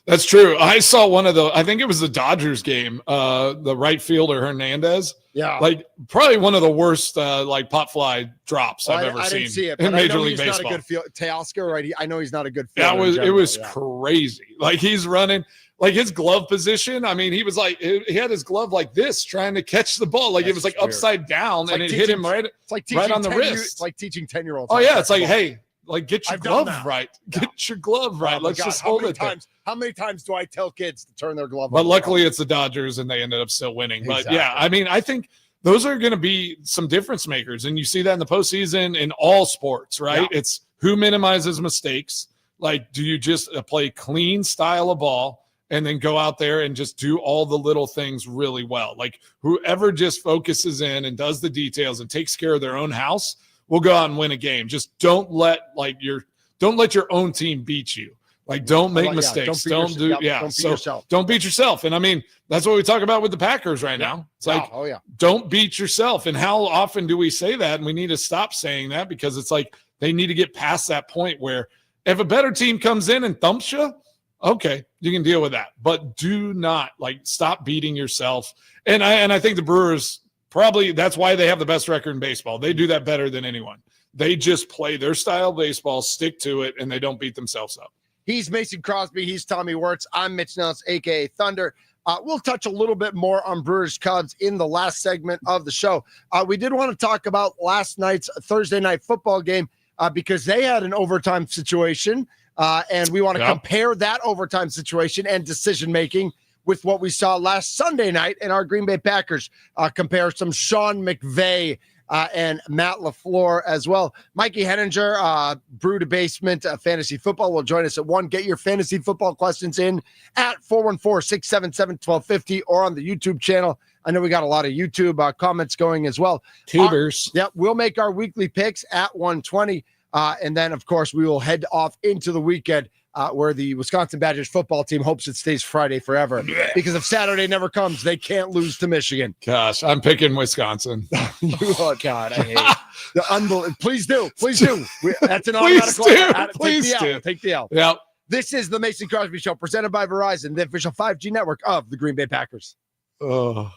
That's true. I saw one of I think it was the Dodgers game, the right fielder Hernandez. Yeah. Like probably one of the worst like pop fly drops I've ever seen. I didn't see it, in Major League Baseball. Baseball. Not a good field. Teoscar, right? I know he's not a good fielder. It was crazy. Like he's running, like his glove position. I mean, he was like, he had his glove like this, trying to catch the ball. Like it was like upside down, and it hit him right on the wrist. It's like teaching 10-year-olds. Oh yeah, it's like, hey, like get your glove right. Yeah. Get your glove right. Let's just hold it. How many times do I tell kids to turn their glove? But luckily, it's the Dodgers, and they ended up still winning. But Exactly. yeah, I mean, I think those are going to be some difference makers, and you see that in the postseason in all sports, right? Yeah. It's who minimizes mistakes. Like, do you just play clean style of ball and then go out there and just do all the little things really well? Like, whoever just focuses in and does the details and takes care of their own house will go out and win a game. Just don't let your own team beat you. Like, don't make mistakes. Don't beat yourself. Don't beat yourself. And I mean, that's what we talk about with the Packers right now. It's like, don't beat yourself. And how often do we say that? And we need to stop saying that, because it's like they need to get past that point where if a better team comes in and thumps you, okay, you can deal with that. But do not stop beating yourself. And I think the Brewers probably, that's why they have the best record in baseball. They do that better than anyone. They just play their style of baseball, stick to it, and they don't beat themselves up. He's Mason Crosby. He's Tommy Wirtz. I'm Mitch Nellis, a.k.a. Thunder. We'll touch a little bit more on Brewers Cubs in the last segment of the show. We did want to talk about last night's Thursday night football game because they had an overtime situation, and we want to compare that overtime situation and decision-making with what we saw last Sunday night in our Green Bay Packers. Compare some Sean McVay and Matt LaFleur as well. Mikey Henninger, Brew to Basement Fantasy Football, will join us at 1. Get your fantasy football questions in at 414-677-1250 or on the YouTube channel. I know we got a lot of YouTube comments going as well. Tubers. We'll make our weekly picks at 1:20. And then, of course, we will head off into the weekend where the Wisconsin Badgers football team hopes it stays Friday forever. Because if Saturday never comes, they can't lose to Michigan. Gosh, I'm picking Wisconsin. Oh, God, I hate it. Please do. Please do. That's an Please automatic. do. Please do. Take the L. Yep. This is the Mason Crosby Show, presented by Verizon, the official 5G network of the Green Bay Packers. Oh.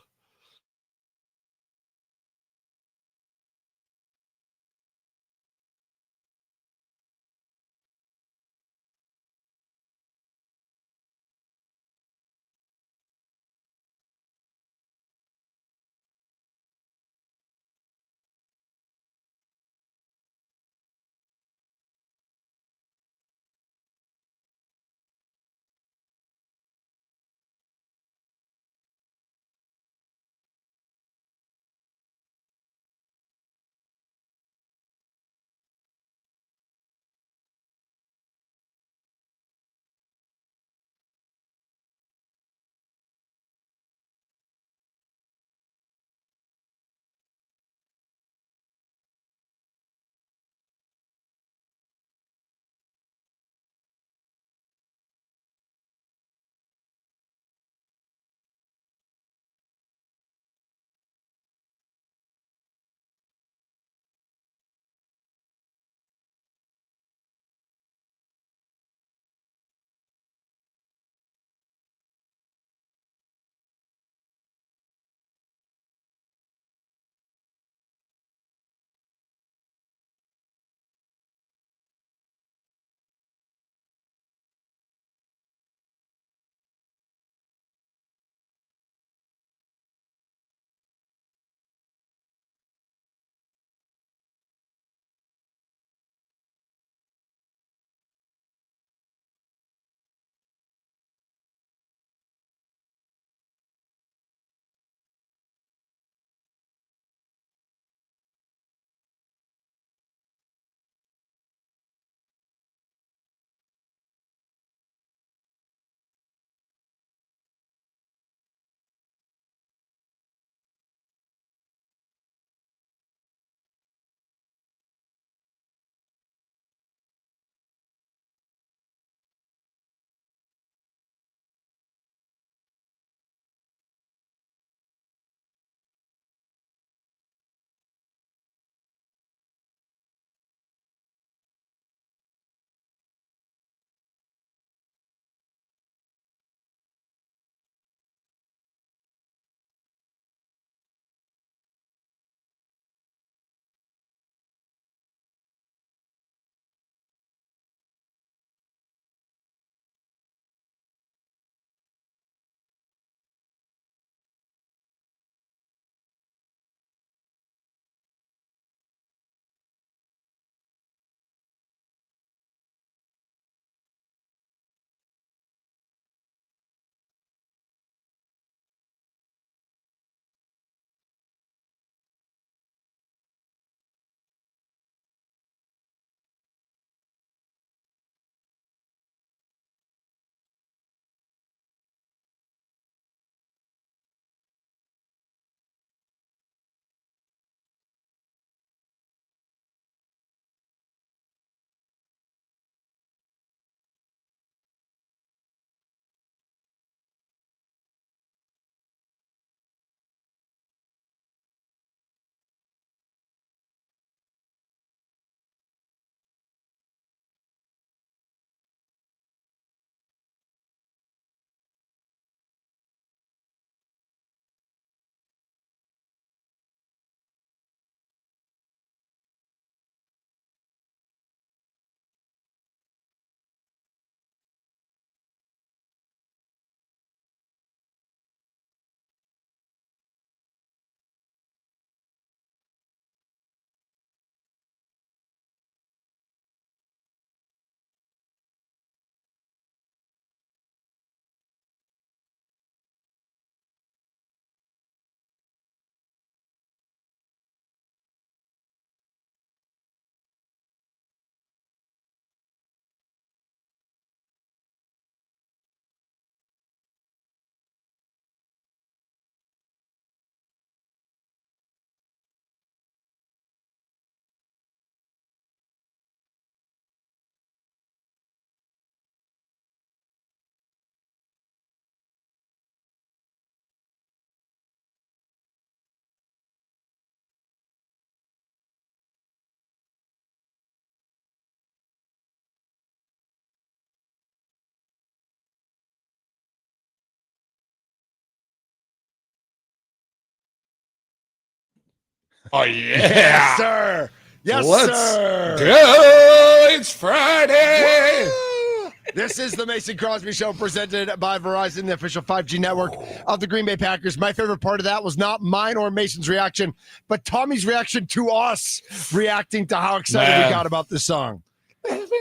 Oh, yeah. Yes, sir. Yes, Let's sir. go. It's Friday. Woo! This is the Mason Crosby Show presented by Verizon, the official 5G network of the Green Bay Packers. My favorite part of that was not mine or Mason's reaction, but Tommy's reaction to us reacting to how excited we got about this song.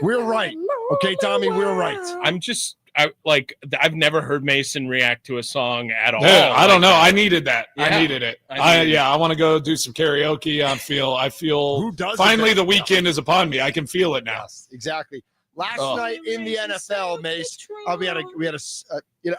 We're right. Okay, Tommy, we're right. I've never heard Mason react to a song at all. Yeah, I don't know. That. I needed that. Yeah, I needed it. I want to go do some karaoke. I feel Who does finally it? the weekend is upon me. I can feel it now. Yes, exactly. Last night in the NFL, Mace, we had a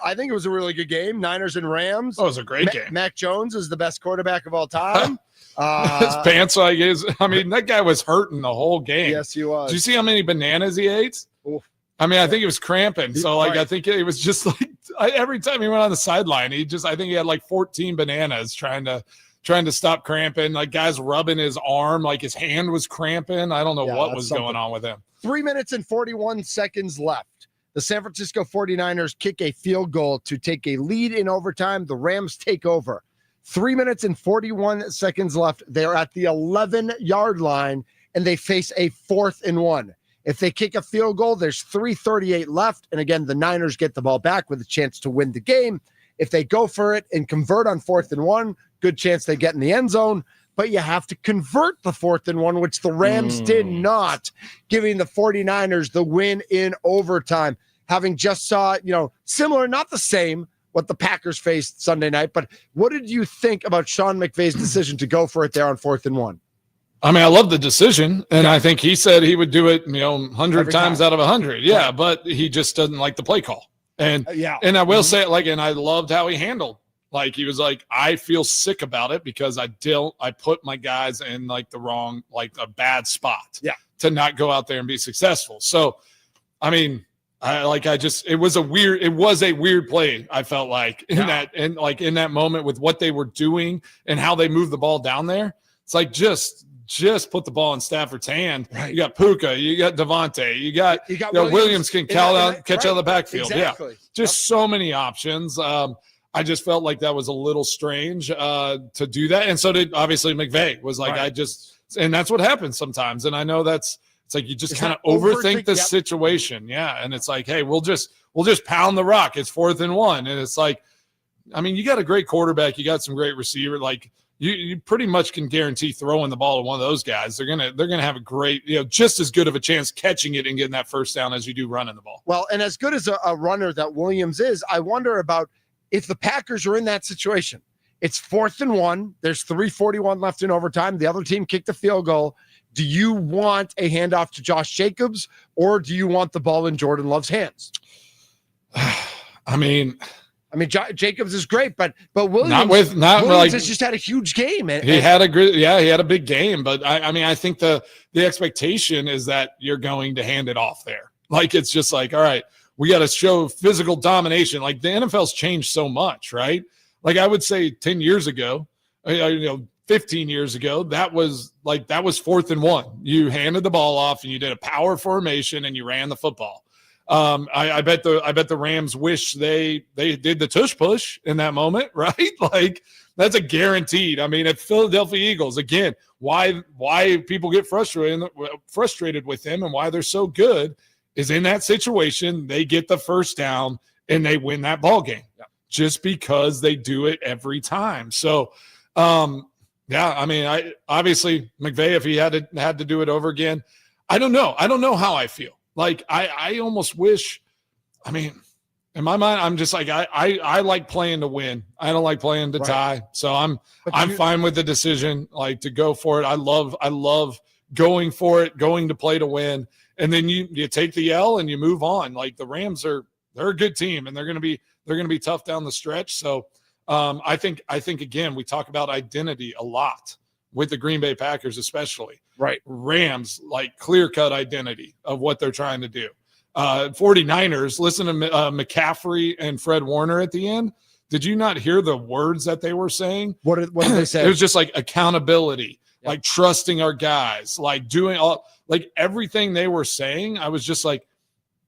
I think it was a really good game. Niners and Rams. Oh, it was a great game. Mac Jones is the best quarterback of all time. His pants, that guy was hurting the whole game. Yes, he was. Did you see how many bananas he ate? Oof. I mean, I think he was cramping. So, Right. I think it was just every time he went on the sideline, I think he had 14 bananas trying to stop cramping. Guys rubbing his arm, his hand was cramping. I don't know what was going on with him. 3 minutes and 41 seconds left. The San Francisco 49ers kick a field goal to take a lead in overtime. The Rams take over. 3 minutes and 41 seconds left. They're at the 11-yard line, and they face a 4th and 1. If they kick a field goal, there's 3:38 left. And again, the Niners get the ball back with a chance to win the game. If they go for it and convert on 4th and 1, good chance they get in the end zone. But you have to convert the 4th and 1, which the Rams did not, giving the 49ers the win in overtime. Having just saw, similar, not the same, what the Packers faced Sunday night. But what did you think about Sean McVay's decision to go for it there on 4th and 1? I mean, I love the decision, and I think he said he would do it, 100 times out of 100. Yeah, but he just doesn't like the play call. And and I will say it, and I loved how he handled. He was I feel sick about it because I put my guys in the wrong, a bad spot. Yeah. To not go out there and be successful. So, I mean, it was a weird play. I felt in that moment with what they were doing and how they moved the ball down there. It's just put the ball in Stafford's hand. Right. You got Puka, you got Devontae, you got Williams can catch out of the backfield. Exactly. Yeah, just so many options. I just felt like that was a little strange to do that, and so did obviously McVay. Was and that's what happens sometimes. And I know it's you just kind of overthink the situation. Yeah, and it's hey, we'll just pound the rock. It's 4th and 1, and it's I mean, you got a great quarterback, you got some great receiver, You pretty much can guarantee throwing the ball to one of those guys. They're gonna have a great, just as good of a chance catching it and getting that first down as you do running the ball. Well, and as good as a runner that Williams is, I wonder about if the Packers are in that situation. It's 4th and 1. There's 3:41 left in overtime. The other team kicked a field goal. Do you want a handoff to Josh Jacobs, or do you want the ball in Jordan Love's hands? I mean, Jacobs is great, but Williams, has just had a huge game. He had a big game, but I think the expectation is that you're going to hand it off there. It's just all right, we got to show physical domination. The NFL's changed so much, right? I would say 10 years ago, 15 years ago, that was 4th and 1. You handed the ball off and you did a power formation and you ran the football. I bet the Rams wish they did the tush push in that moment, right? That's a guaranteed. I mean, at Philadelphia Eagles, again, why people get frustrated with them and why they're so good is in that situation, they get the first down and they win that ball game just because they do it every time. So, obviously McVay, if he had to do it over again, I don't know. I don't know how I feel. I almost wish, in my mind, I'm just I like playing to win. I don't like playing to tie. So I'm fine with the decision, to go for it. I love going for it, going to play to win. And then you take the L and you move on. The Rams they're a good team and they're going to be tough down the stretch. So I think again, we talk about identity a lot with the Green Bay Packers, especially. Right. Rams, clear-cut identity of what they're trying to do. 49ers, listen to McCaffrey and Fred Warner at the end. Did you not hear the words that they were saying? What did they say? It was just accountability, trusting our guys, doing all, everything they were saying. I was just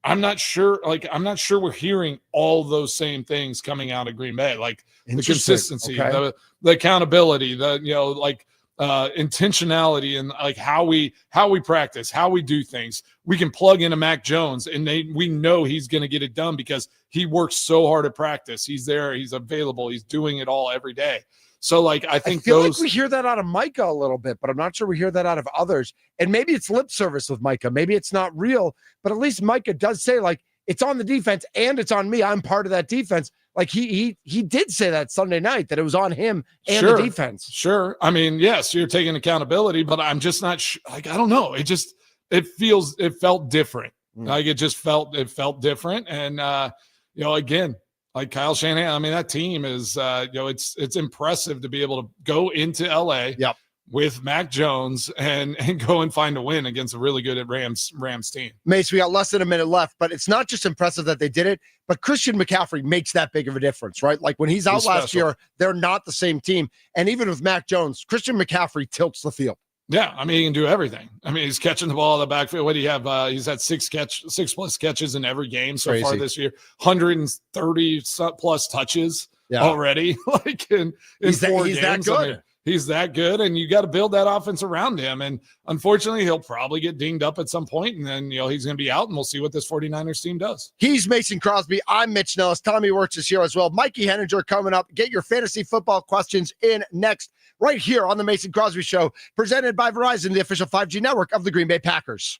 I'm not sure we're hearing all those same things coming out of Green Bay, the consistency, the accountability, intentionality and like how we practice, how we do things. We can plug into Mac Jones and we know he's going to get it done because he works so hard at practice. He's there, he's available, he's doing it all every day. So like I feel like we hear that out of Micah a little bit, but I'm not sure we hear that out of others. And maybe it's lip service with Micah. Maybe it's not real, but at least Micah does say like it's on the defense and it's on me. I'm part of that defense. Like he did say that Sunday night that it was on him and the defense. Sure. I mean, yes, you're taking accountability, but I'm just not like, I don't know. It felt different. Like it felt different. And, again, like Kyle Shanahan, I mean, that team is, it's impressive to be able to go into LA with Mac Jones and go and find a win against a really good Rams team. Mace, we got less than a minute left, but it's not just impressive that they did it, but Christian McCaffrey makes that big of a difference, right? Like when he's out last year, they're not the same team. And even with Mac Jones, Christian McCaffrey tilts the field. Yeah, I mean, he can do everything. I mean, he's catching the ball in the backfield. What do you have? He's had 6+ catches in every game so far this year. 130 plus touches already. Like in 4 games. That good. I mean, he's that good, and you got to build that offense around him. And unfortunately, he'll probably get dinged up at some point, and then he's going to be out, and we'll see what this 49ers team does. He's Mason Crosby. I'm Mitch Nellis. Tommy Wirtz is here as well. Mikey Henninger coming up. Get your fantasy football questions in next, right here on the Mason Crosby Show, presented by Verizon, the official 5G network of the Green Bay Packers.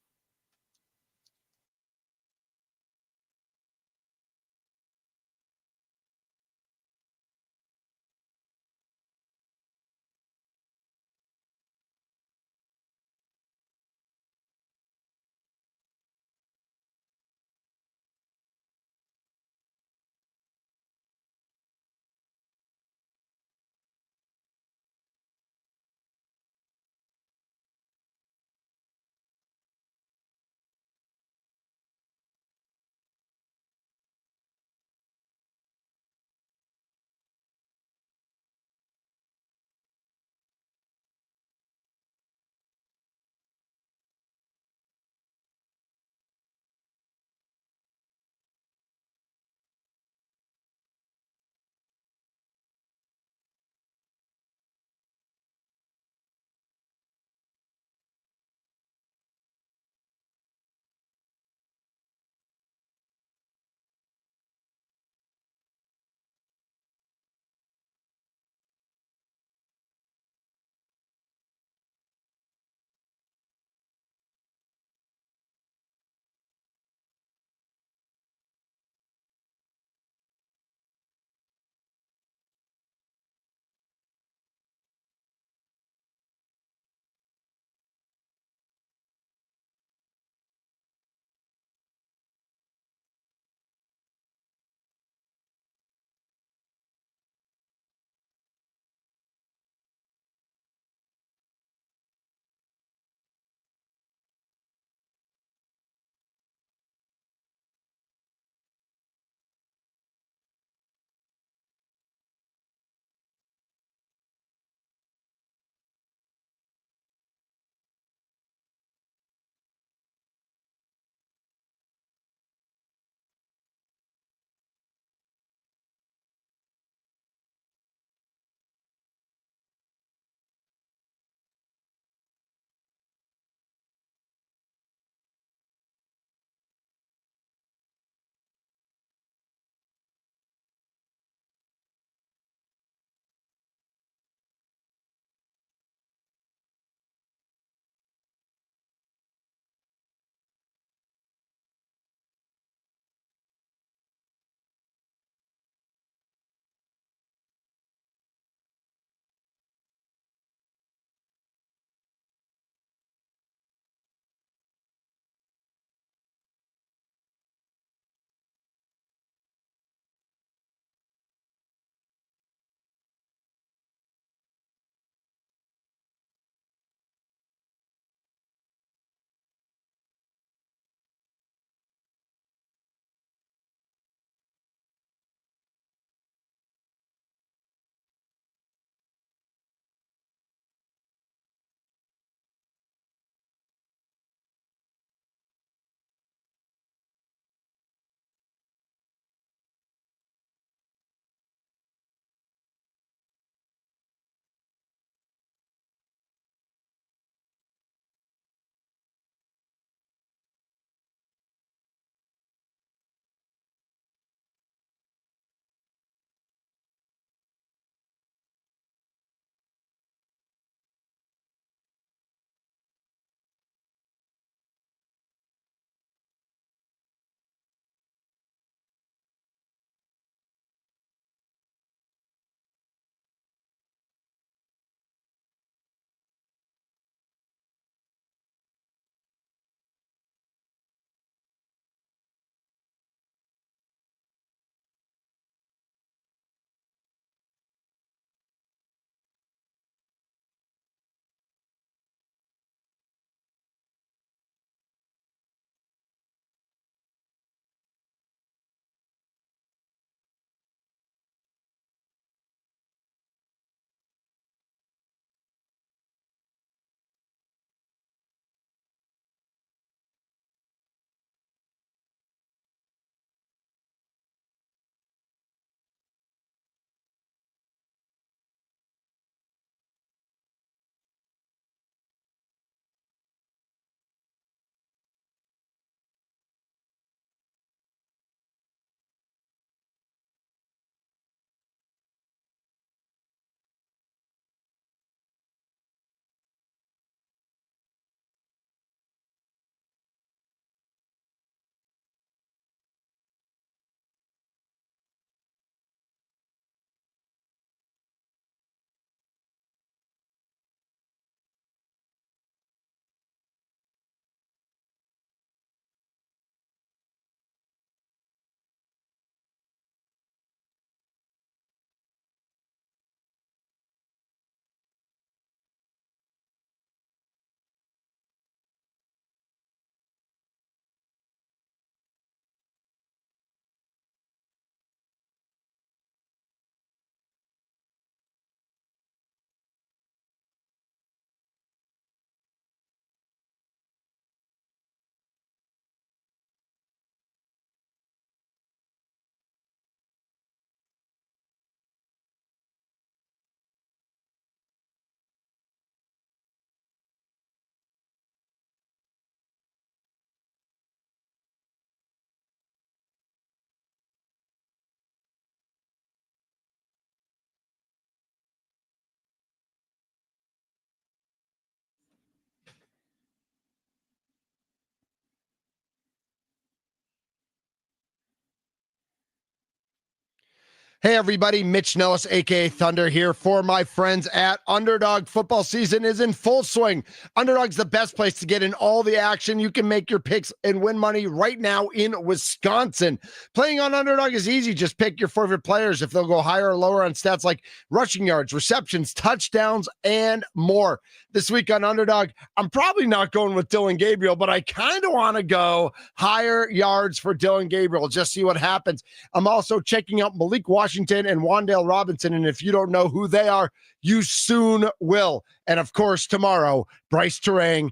Hey everybody, Mitch Nellis, aka Thunder, here for my friends at Underdog. Football season is in full swing. Underdog's the best place to get in all the action. You can make your picks and win money right now in Wisconsin. Playing on Underdog is easy. Just pick your favorite players if they'll go higher or lower on stats like rushing yards, receptions, touchdowns, and more. This week on Underdog, I'm probably not going with Dylan Gabriel, but I kind of want to go higher yards for Dylan Gabriel. Just see what happens. I'm also checking out Malik Washington and Wan'Dale Robinson, and if you don't know who they are, you soon will. And of course, tomorrow, Bryce Terang.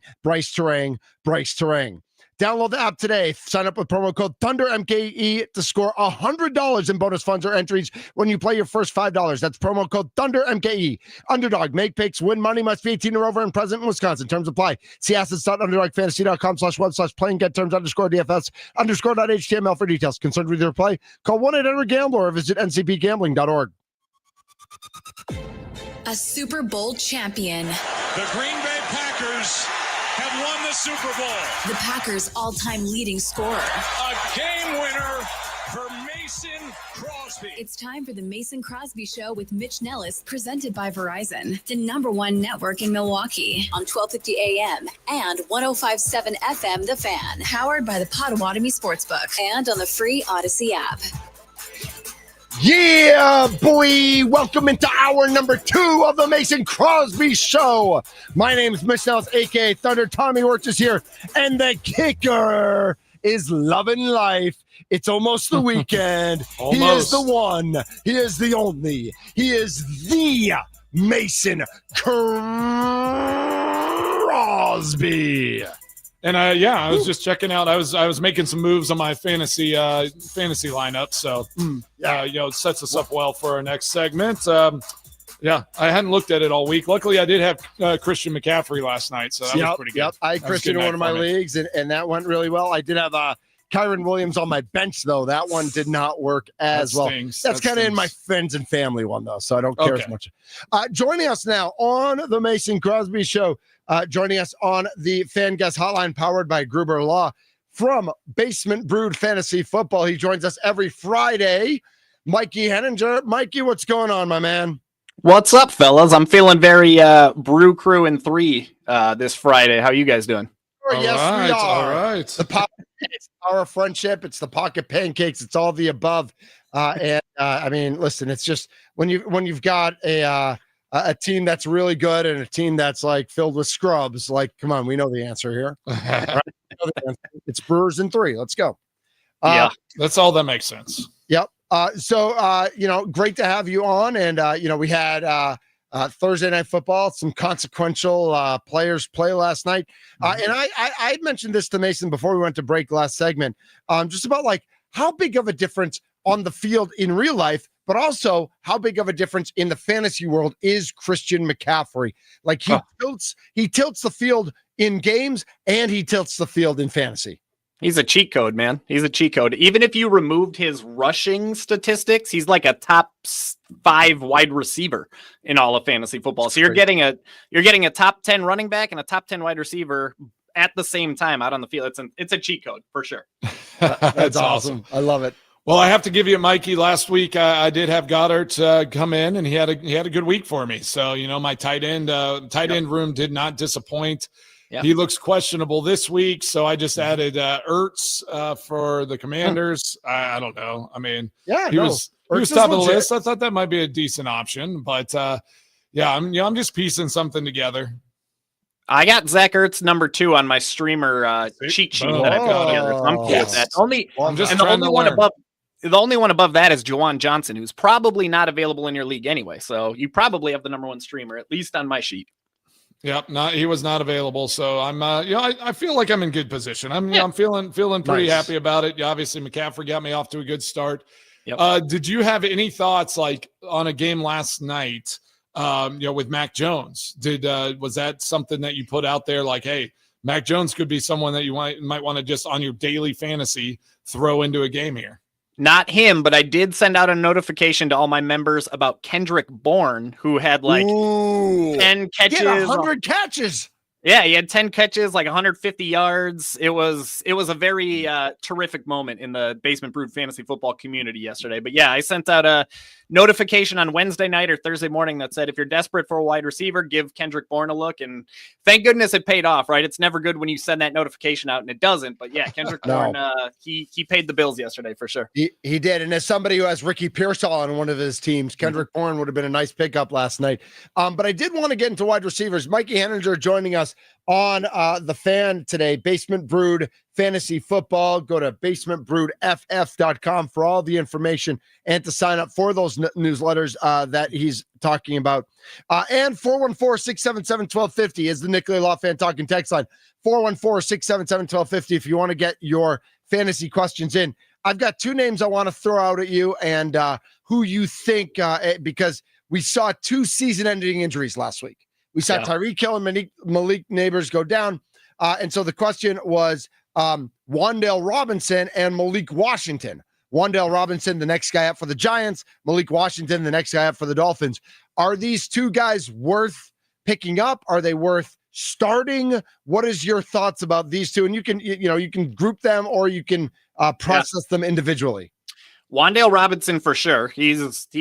Download the app today. Sign up with promo code ThunderMKE to score $100 in bonus funds or entries when you play your first $5. That's promo code ThunderMKE. Underdog, make picks, win money, must be 18 or over and present in Wisconsin. Terms apply. See assets.underdogfantasy.com/web/playing get terms _DFS _.html for details. Concerned with your play? Call 1-800-GAMBLER or visit ncpgambling.org. A Super Bowl champion. The Green Bay Packers have won the Super Bowl. The Packers' all-time leading scorer. A game winner for Mason Crosby. It's time for the Mason Crosby Show with Mitch Nellis, presented by Verizon, the #1 network in Milwaukee, on 1250 AM and 105.7 FM The Fan, powered by the Potawatomi Sportsbook, and on the free Odyssey app. Yeah, boy. Welcome into hour number 2 of the Mason Crosby Show. My name is Mitch Nellis, a.k.a. Thunder. Tommy Wirtz is here, and the kicker is loving life. It's almost the weekend. He is the one. He is the only. He is the Mason Crosby. And I was just checking out. I was making some moves on my fantasy lineup. So it sets us up well for our next segment. I hadn't looked at it all week. Luckily, I did have Christian McCaffrey last night, so that was pretty good. Yep, I had Christian in one of my leagues, and that went really well. I did have Kyron Williams on my bench, though. That one did not work as well. That's kind of in my friends and family one, though, so I don't care as much. Joining us now on the Mason Crosby Show, joining us on the Fan Guest Hotline powered by Gruber Law from Basement Brewed Fantasy Football. He joins us every Friday. Mikey Henninger. Mikey, what's going on, my man? What's up, fellas? I'm feeling very Brew Crew in 3 this Friday. How you guys doing? We are. All right. It's our friendship. It's the pocket pancakes. It's all the above. I mean, listen, it's just when you've got a team that's really good and a team that's like filled with scrubs. Like, come on, we know the answer here. Right? It's Brewers in 3. Let's go. Yeah, that's all that makes sense. Yep. So great to have you on. And, we had Thursday Night Football, some consequential players play last night. And I mentioned this to Mason before we went to break last segment, just about like how big of a difference on the field in real life, but also how big of a difference in the fantasy world is Christian McCaffrey. Like he tilts the field in games and he tilts the field in fantasy. He's a cheat code, man. He's a cheat code. Even if you removed his rushing statistics, he's like a top 5 wide receiver in all of fantasy football. So you're getting a top 10 running back and a top 10 wide receiver at the same time out on the field. It's a cheat code for sure. That's awesome. I love it. Well, I have to give you, Mikey. Last week, I did have Goddard come in, and he had a good week for me. So my tight end room did not disappoint. Yep. He looks questionable this week, so I just added Ertz for the Commanders. I don't know. I mean, he was top of the list. I thought that might be a decent option, but I'm just piecing something together. I got Zach Ertz number 2 on my streamer cheat sheet that I put together. So I'm cool with that. The only one above that is Juwan Johnson, who's probably not available in your league anyway. So you probably have the number 1 streamer, at least on my sheet. Yep, he was not available. So I'm, I feel like I'm in good position. I'm feeling pretty happy about it. Obviously, McCaffrey got me off to a good start. Yep. Did you have any thoughts like on a game last night? With Mac Jones, was that something that you put out there? Like, hey, Mac Jones could be someone that you might want to just on your daily fantasy throw into a game here. Not him, but I did send out a notification to all my members about Kendrick Bourne, who had like 10 catches. Get 100 catches. Yeah, he had 10 catches, like 150 yards. It was a very terrific moment in the Basement Brood fantasy football community yesterday. But yeah, I sent out a notification on Wednesday night or Thursday morning that said, if you're desperate for a wide receiver, give Kendrick Bourne a look. And thank goodness it paid off, right? It's never good when you send that notification out and it doesn't. But yeah, Kendrick Bourne, he paid the bills yesterday for sure. He did. And as somebody who has Ricky Pearsall on one of his teams, Kendrick Bourne would have been a nice pickup last night. But I did want to get into wide receivers. Mikey Henninger joining us on the Fan today. Basement Brood Fantasy Football. Go to basementbroodff.com for all the information and to sign up for those newsletters that he's talking about. And 414-677-1250 is the Nicolay Law Fan Talking text line. 414-677-1250 if you want to get your fantasy questions in. I've got two names I want to throw out at you and who you think, because we saw two season-ending injuries last week. We saw Tyreek Hill and Malik Neighbors go down. And so the question was Wan'Dale Robinson and Malik Washington. Wan'Dale Robinson, the next guy up for the Giants. Malik Washington, the next guy up for the Dolphins. Are these two guys worth picking up? Are they worth starting? What is your thoughts about these two? And you can group them or you can process them individually. Wan'Dale Robinson for sure. He's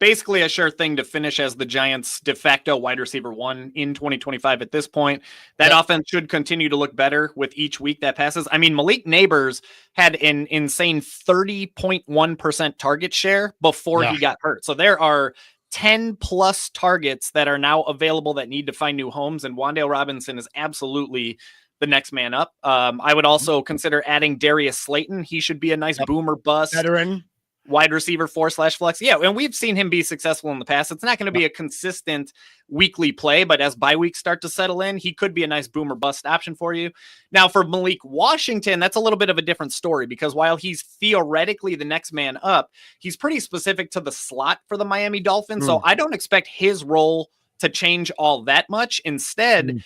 basically a sure thing to finish as the Giants' de facto wide receiver 1 in 2025 at this point. That offense should continue to look better with each week that passes. I mean, Malik Neighbors had an insane 30.1% target share before he got hurt. So there are 10 plus targets that are now available that need to find new homes. And Wan'Dale Robinson is absolutely the next man up. I would also consider adding Darius Slayton. He should be a nice boomer bust veteran wide receiver 4/flex. Yeah. And we've seen him be successful in the past. It's not going to be a consistent weekly play, but as bye weeks start to settle in, he could be a nice boomer bust option for you. Now for Malik Washington, that's a little bit of a different story because while he's theoretically the next man up, he's pretty specific to the slot for the Miami Dolphins. So I don't expect his role to change all that much. Instead,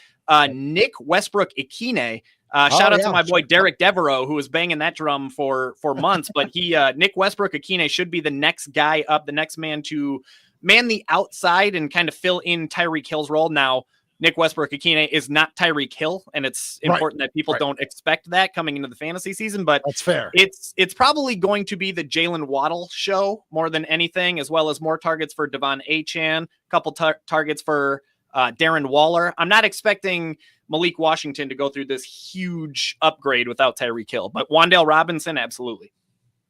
Nick Westbrook-Ikhine, shout out to my boy Derek Devereaux, who was banging that drum for months. But Nick Westbrook-Ikhine should be the next guy up, the next man to man the outside and kind of fill in Tyreek Hill's role. Now, Nick Westbrook-Ikhine is not Tyreek Hill, and it's important that people don't expect that coming into the fantasy season. But that's fair. It's probably going to be the Jalen Waddle show more than anything, as well as more targets for Devon Achane, a couple targets for Darren Waller. I'm not expecting Malik Washington to go through this huge upgrade without Tyreek Hill, but Wan'Dale Robinson, absolutely.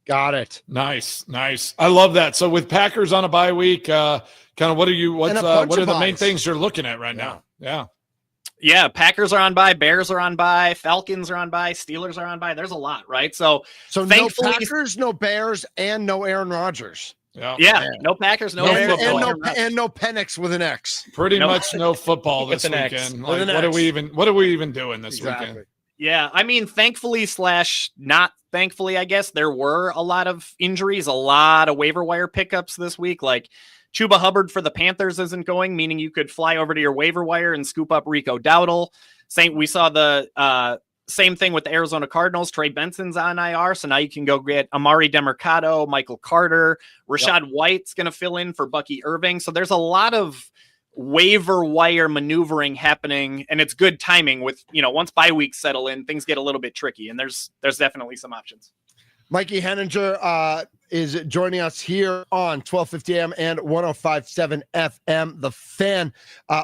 Got it. Nice. I love that. So with Packers on a bye week, kind of what are the main things you're looking at right now? Yeah. Packers are on bye, Bears are on bye, Falcons are on bye, Steelers are on bye. There's a lot, right? So thankfully, no Packers, no Bears, and no Aaron Rodgers. Yeah, no Packers, no Bears, and no Penix with an X. Pretty much no football this weekend. Like, what are we even doing this weekend? Yeah, I mean, thankfully / not thankfully, I guess there were a lot of injuries, a lot of waiver wire pickups this week. Like Chuba Hubbard for the Panthers isn't going, meaning you could fly over to your waiver wire and scoop up Rico Dowdle. We saw the same thing with the Arizona Cardinals. Trey Benson's on IR, so now you can go get Amari DeMercado, Michael Carter, Rashad White's going to fill in for Bucky Irving. So there's a lot of waiver wire maneuvering happening, and it's good timing with, once bye weeks settle in, things get a little bit tricky, and there's definitely some options. Mikey Henninger is joining us here on 1250 AM and 105.7 FM, The Fan.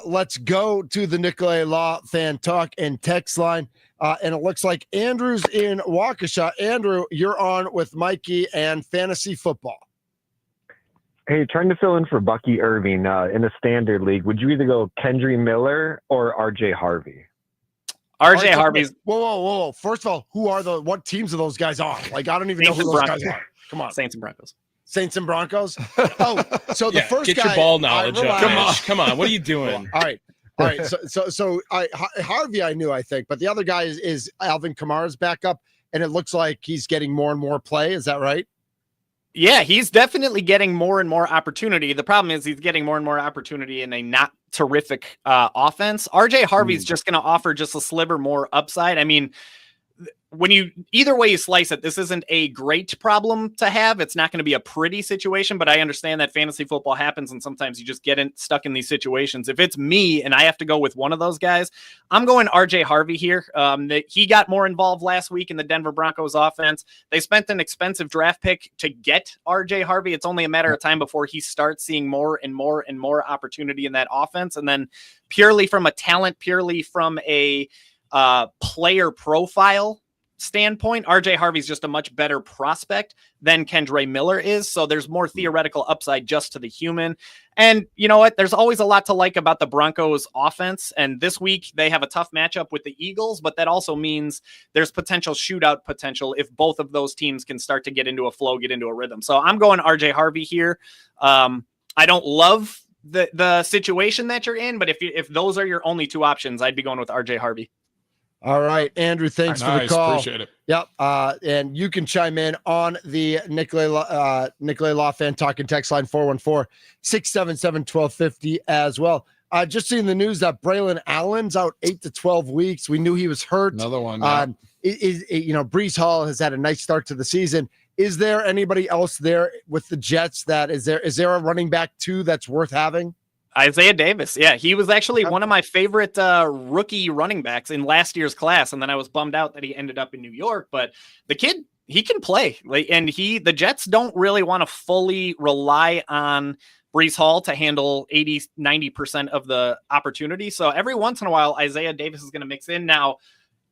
Let's go to the Nicolay Law Fan Talk and text line. And it looks like Andrew's in Waukesha. Andrew, you're on with Mikey and fantasy football. Hey, trying to fill in for Bucky Irving in a standard league. Would you either go Kendry Miller or RJ Harvey? RJ Harvey's. Whoa. First of all, what teams are those guys on? Like, I don't even know who those guys are. Come on. Saints and Broncos. Saints and Broncos? Oh, so the first get guy. Your ball knowledge up. Come on. What are you doing? All right. So Harvey, I think, but the other guy is Alvin Kamara's backup, and it looks like he's getting more and more play. Is that right? Yeah, he's definitely getting more and more opportunity. The problem is he's getting more and more opportunity in a not terrific offense. RJ Harvey's just going to offer just a sliver more upside. I mean, either way you slice it, this isn't a great problem to have. It's not going to be a pretty situation, but I understand that fantasy football happens and sometimes you just get stuck in these situations. If it's me and I have to go with one of those guys, I'm going RJ Harvey here. He got more involved last week in the Denver Broncos offense. They spent an expensive draft pick to get RJ Harvey. It's only a matter of time before he starts seeing more and more and more opportunity in that offense. And then purely from a talent, purely from a player profile standpoint, RJ Harvey's just a much better prospect than Kendre Miller is. So there's more theoretical upside just to the human. And you know what? There's always a lot to like about the Broncos offense. And this week they have a tough matchup with the Eagles, but that also means there's potential shootout potential if both of those teams can start to get into a flow, get into a rhythm. So I'm going RJ Harvey here. I don't love the situation that you're in, but if those are your only two options, I'd be going with RJ Harvey. All right, Andrew, thanks for the call. Appreciate it. Yep. And you can chime in on the Nicolay Law Fan Talking text line 414-677-1250 as well. Just seeing the news that Braylon Allen's out 8 to 12 weeks. We knew he was hurt. Another one. Breece Hall has had a nice start to the season. Is there anybody else there with the Jets that is there a running back too that's worth having? Isaiah Davis. Yeah, he was actually one of my favorite rookie running backs in last year's class. And then I was bummed out that he ended up in New York. But the kid, he can play. And the Jets don't really want to fully rely on Breece Hall to handle 80-90% of the opportunity. So every once in a while, Isaiah Davis is going to mix in. Now,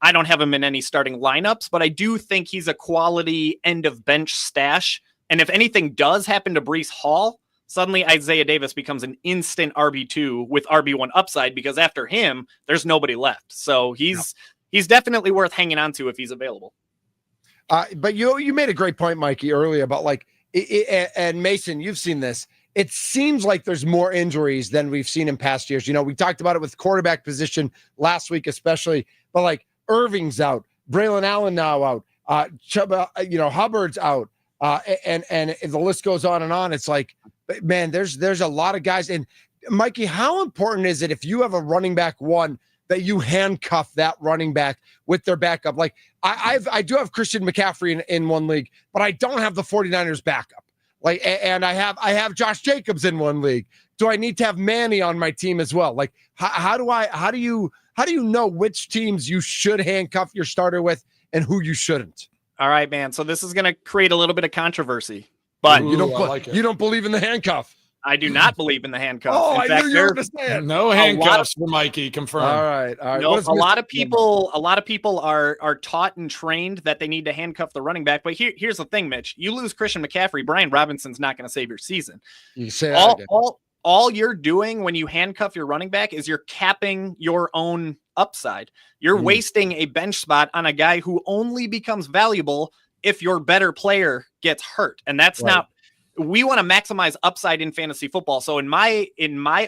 I don't have him in any starting lineups, but I do think he's a quality end of bench stash. And if anything does happen to Breece Hall, suddenly Isaiah Davis becomes an instant RB2 with RB1 upside because after him, there's nobody left. So he's definitely worth hanging on to if he's available. But you made a great point, Mikey, earlier about and Mason, you've seen this. It seems like there's more injuries than we've seen in past years. We talked about it with quarterback position last week, especially, but Irving's out, Braylon Allen now out, Hubbard's out, and the list goes on and on. It's like, man, there's a lot of guys. And Mikey, how important is it if you have a running back one that you handcuff that running back with their backup? I do have Christian McCaffrey in one league, but I don't have the 49ers backup. And I have Josh Jacobs in one league. Do I need to have Manny on my team as well? How do you know which teams you should handcuff your starter with and who you shouldn't? All right, man. So this is going to create a little bit of controversy. But you don't believe in the handcuff. I do not believe in the handcuff. Oh, in fact, I knew you understand. No handcuffs for Mikey. Confirmed. All right. No, a lot of people are taught and trained that they need to handcuff the running back. But here's the thing, Mitch. You lose Christian McCaffrey, Brian Robinson's not going to save your season. You say all you're doing when you handcuff your running back is you're capping your own upside. You're wasting a bench spot on a guy who only becomes valuable if your better player gets hurt. And that's not, we want to maximize upside in fantasy football. So in my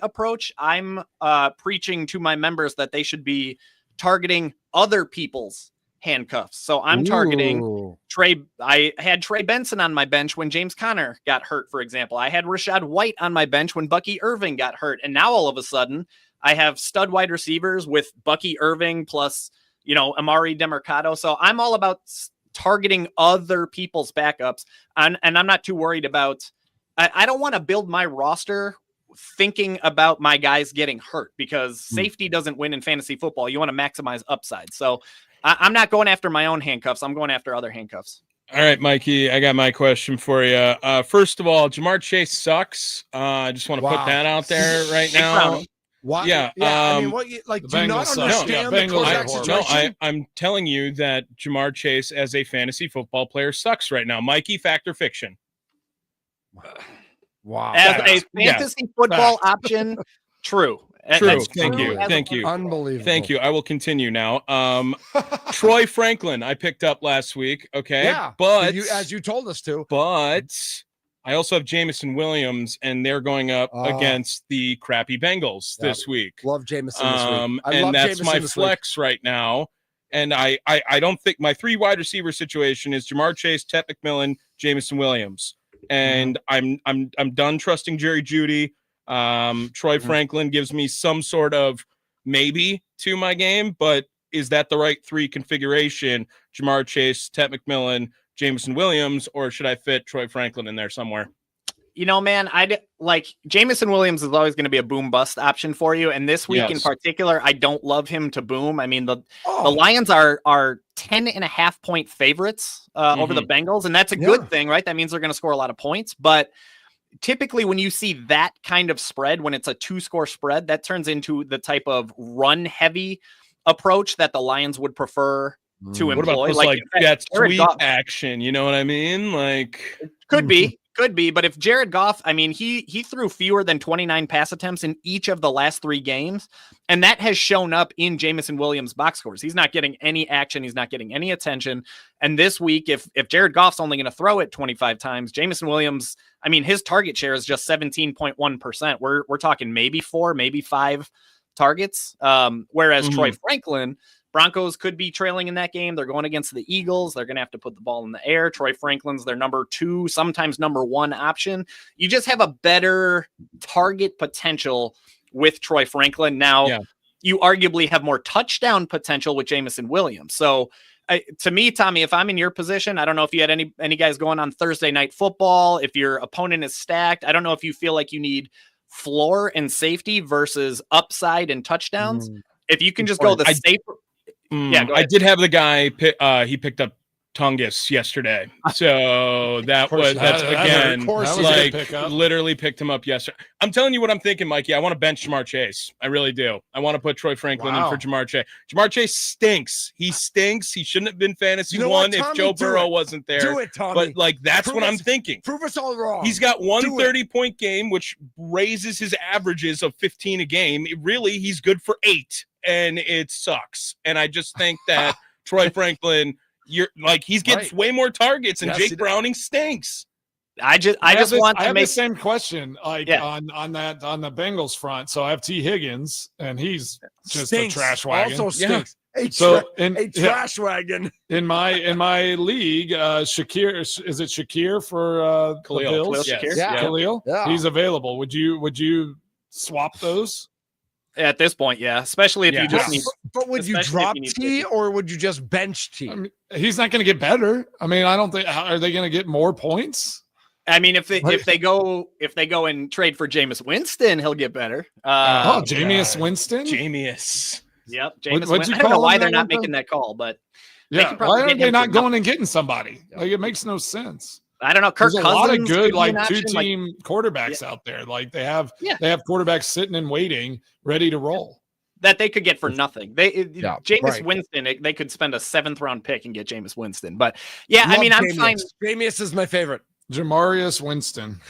approach, I'm preaching to my members that they should be targeting other people's handcuffs. So I'm targeting Trey. I had Trey Benson on my bench when James Conner got hurt, for example. I had Rashad White on my bench when Bucky Irving got hurt. And now all of a sudden I have stud wide receivers with Bucky Irving plus, Amari DeMercado. So I'm all about targeting other people's backups. And I'm not too worried about, I don't want to build my roster thinking about my guys getting hurt because safety doesn't win in fantasy football. You want to maximize upside. So I'm not going after my own handcuffs. I'm going after other handcuffs. All right, Mikey, I got my question for you. First of all, Jamar Chase sucks. I just want to put that out there right now. Why? Yeah. Do you not understand the quarterback situation? I'm telling you that Jamar Chase as a fantasy football player sucks right now. Mikey, fact or fiction? Wow. As a fantasy football option, true. True. Thank you. Unbelievable. Thank you. I will continue now. Troy Franklin, I picked up last week. Okay. Yeah. But as you told us to. But I also have Jameson Williams, and they're going up against the crappy Bengals this week. Love Jameson this week. And that's my flex right now. And I don't think my three wide receiver situation is Jamar Chase, Ted McMillan, Jameson Williams. And I'm done trusting Jerry Jeudy. Troy Franklin gives me some sort of maybe to my game, but is that the right 3 configuration? Jamar Chase, Ted McMillan, Jameson Williams, or should I fit Troy Franklin in there somewhere? You know, man, Jameson Williams is always going to be a boom bust option for you. And this week in particular, I don't love him to boom. I mean, the Lions are 10.5 point favorites over the Bengals. And that's a good thing, right? That means they're going to score a lot of points. But typically when you see that kind of spread, when it's a 2-score spread, that turns into the type of run heavy approach that the Lions would prefer to employ. What about that sweep action? You know what I mean? Like, could be. Could be, but if Jared Goff, I mean, he threw fewer than 29 pass attempts in each of the last 3 games, and that has shown up in Jameson Williams' box scores. He's not getting any action. He's not getting any attention. And this week, if Jared Goff's only going to throw it 25 times, Jameson Williams, I mean, his target share is just 17.1%. We're talking maybe 4, maybe 5 targets, whereas Troy Franklin, Broncos could be trailing in that game. They're going against the Eagles. They're going to have to put the ball in the air. Troy Franklin's their number 2, sometimes number 1 option. You just have a better target potential with Troy Franklin. Now, you arguably have more touchdown potential with Jameson Williams. So, to me, Tommy, if I'm in your position, I don't know if you had any guys going on Thursday Night Football, if your opponent is stacked. I don't know if you feel like you need floor and safety versus upside and touchdowns. If you can just go the safer. I did have the guy he picked up Tungus yesterday, so that's literally picked him up yesterday. I'm telling you what I'm thinking, Mikey. I want to bench Jamar Chase. I really do. I want to put Troy Franklin in for Jamar Chase. Jamar Chase stinks. He stinks. He shouldn't have been fantasy one if Joe Burrow wasn't there. Do it, Tommy. But that's what I'm thinking. Prove us all wrong. He's got one 30-point game, which raises his averages of 15 a game. Really, he's good for 8. And it sucks. And I just think that Troy Franklin, he gets way more targets, and Jake Browning stinks. I have the same question on the Bengals front. So I have T. Higgins, and he's just a trash wagon. Also stinks. A trash wagon. In my league, Shakir, is it Shakir for the Bills? Khalil. Yeah. He's available. Would you swap those? At this point, yeah, especially if you just need. But would you drop T or would you just bench T? I mean, he's not going to get better. I mean, I don't think. Are they going to get more points? I mean, if they go and trade for Jameis Winston, he'll get better. Jameis Winston. Jameis. Yep. Jameis Winston. I don't know why they're not making that call, but why are they not going and getting somebody? Like, it makes no sense. I don't know. Kirk There's Cousins, a lot of good 2-team quarterbacks out there. Like they have quarterbacks sitting and waiting, ready to roll. That they could get for nothing. Jameis Winston, they could spend a 7th round pick and get Jameis Winston. But I'm fine. Jameis is my favorite. Jamarius Winston.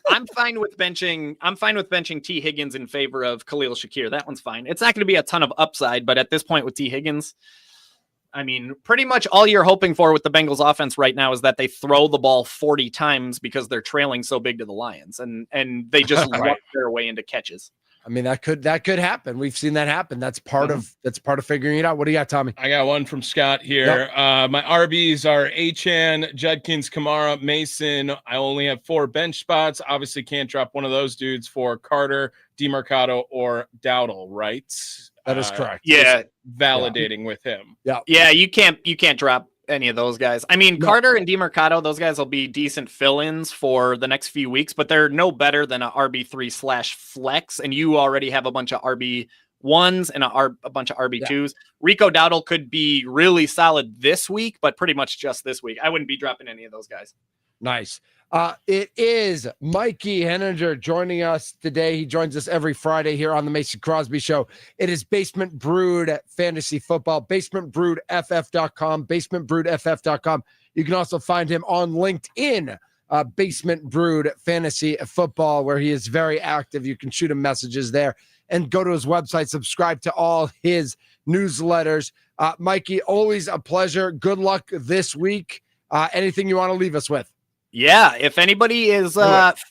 I'm fine with benching T. Higgins in favor of Khalil Shakir. That one's fine. It's not going to be a ton of upside, but at this point with T. Higgins, I mean, pretty much all you're hoping for with the Bengals offense right now is that they throw the ball 40 times because they're trailing so big to the Lions, and they just luck their way into catches. I mean, that could happen. We've seen that happen. That's part of figuring it out. What do you got, Tommy? I got one from Scott here. Yep. My RBs are Achane, Judkins, Kamara, Mason. I only have 4 bench spots. Obviously can't drop one of those dudes for Carter, DeMarcado, or Dowdle, right? That is correct. Yeah. Validating with him. Yeah. You can't drop any of those guys. I mean, Carter and DeMarcado, those guys will be decent fill-ins for the next few weeks, but they're no better than a RB3/flex. And you already have a bunch of RB1s and a bunch of RB2s. Rico Dowdle could be really solid this week, but pretty much just this week. I wouldn't be dropping any of those guys. Nice. It is Mikey Henninger joining us today. He joins us every Friday here on the Mason Crosby Show. It is Basement Brood Fantasy Football, basementbroodff.com, basementbroodff.com. You can also find him on LinkedIn, Basement Brood Fantasy Football, where he is very active. You can shoot him messages there and go to his website, subscribe to all his newsletters. Mikey, always a pleasure. Good luck this week. Anything you want to leave us with? Yeah, if anybody is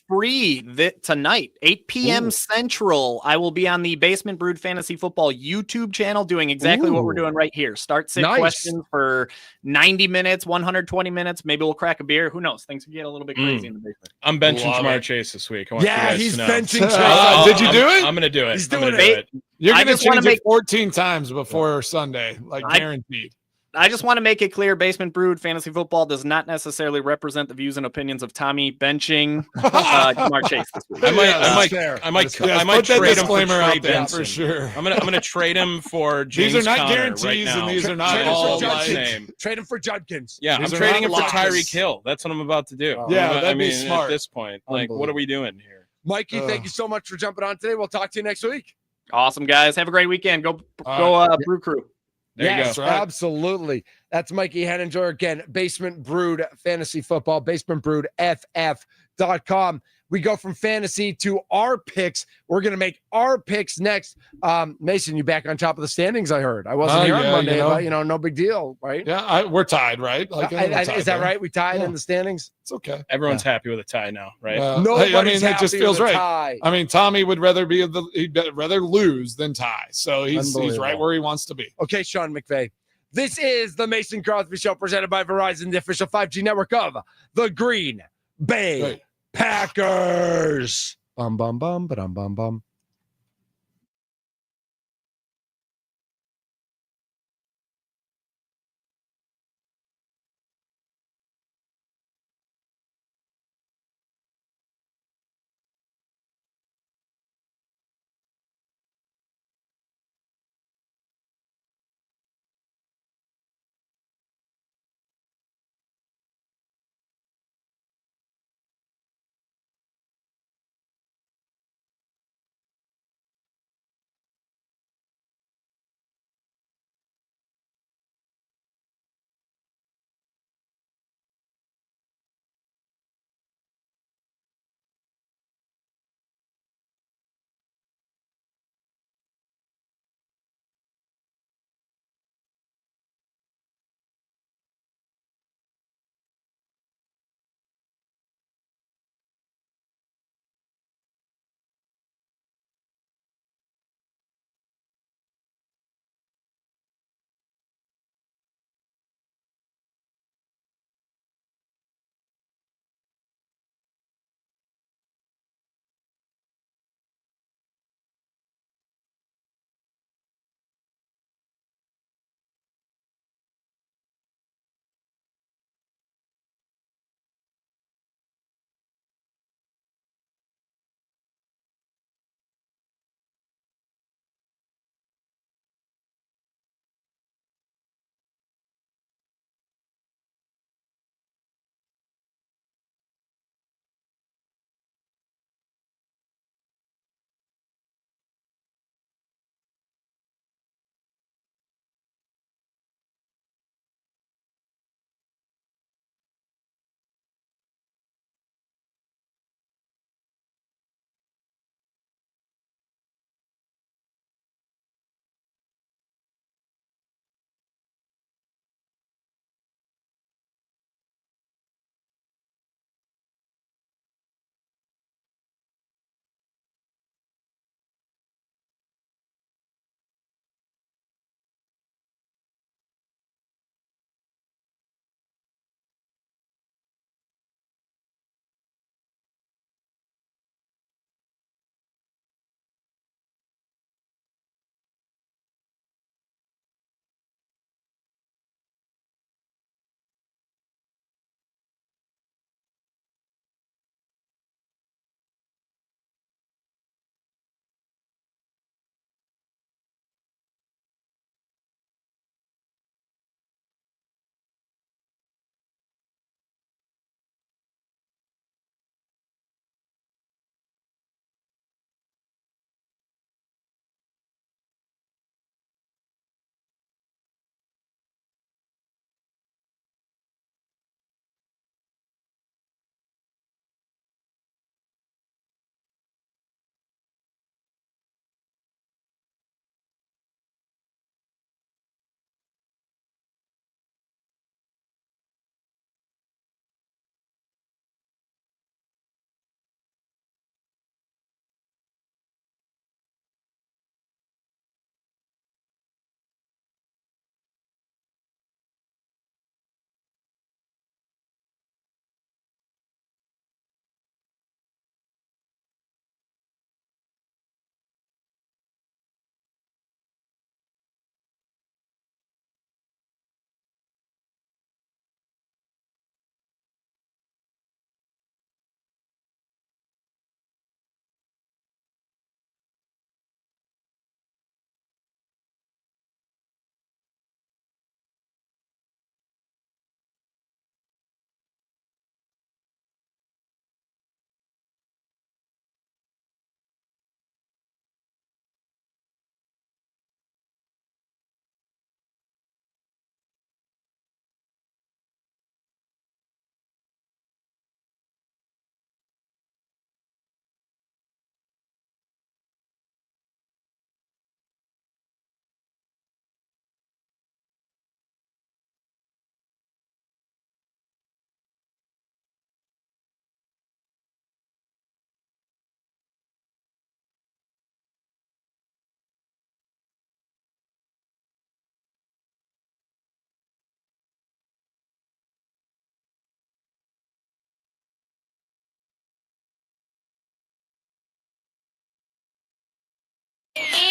free tonight, 8 p.m. Central, I will be on the Basement Brood Fantasy Football YouTube channel doing exactly what we're doing right here. Start sit questions for 90 minutes, 120 minutes. Maybe we'll crack a beer. Who knows? Things can get a little bit crazy in the basement. I'm benching Jamar Chase this week. I want you guys he's to know. benching Chase. Did you do it? I'm going to do it. He's doing it. You're going to change it 14 times before Sunday, like guaranteed. I just want to make it clear, Basement Brood Fantasy Football does not necessarily represent the views and opinions of Tommy benching Jamar Chase this week. I might trade him for out there Benson. for sure. I'm gonna trade him for James These are not Conner guarantees, right now. and these are not all same. Trade him for Judkins. Yeah, these I'm trading him for locks. Tyreek Hill. That's what I'm about to do. That'd be smart. At this point, like, what are we doing here? Mikey, thank you so much for jumping on today. We'll talk to you next week. Awesome, guys. Have a great weekend. Go Brew Crew. There you go. Right. Absolutely. That's Mikey Henninger again. Basement Brood Fantasy Football, basementbroodff.com. We go from fantasy to our picks. We're going to make our picks next. Mason, you back on top of the standings, I heard. I wasn't here on Monday, but, no big deal, right? Yeah, we're tied, right? Is that right? We tied in the standings? It's okay. Everyone's happy with a tie now, right? Nobody's it just feels right. Tie. I mean, Tommy would rather he'd rather lose than tie. So he's right where he wants to be. Okay, Sean McVay. This is the Mason Crosby Show presented by Verizon, the official 5G network of the Green Bay Packers. Bum, bum, bum, ba-dum, bum, bum.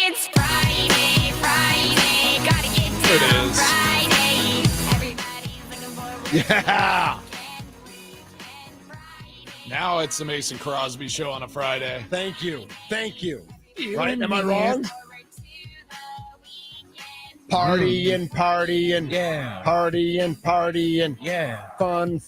It's Friday, Friday. Gotta get There it down is. Friday. Everybody's looking forward. Yeah. Now it's the Mason Crosby show on a Friday. Thank you. Right? Am I wrong? Partying. Yeah. Partying. Yeah. Fun.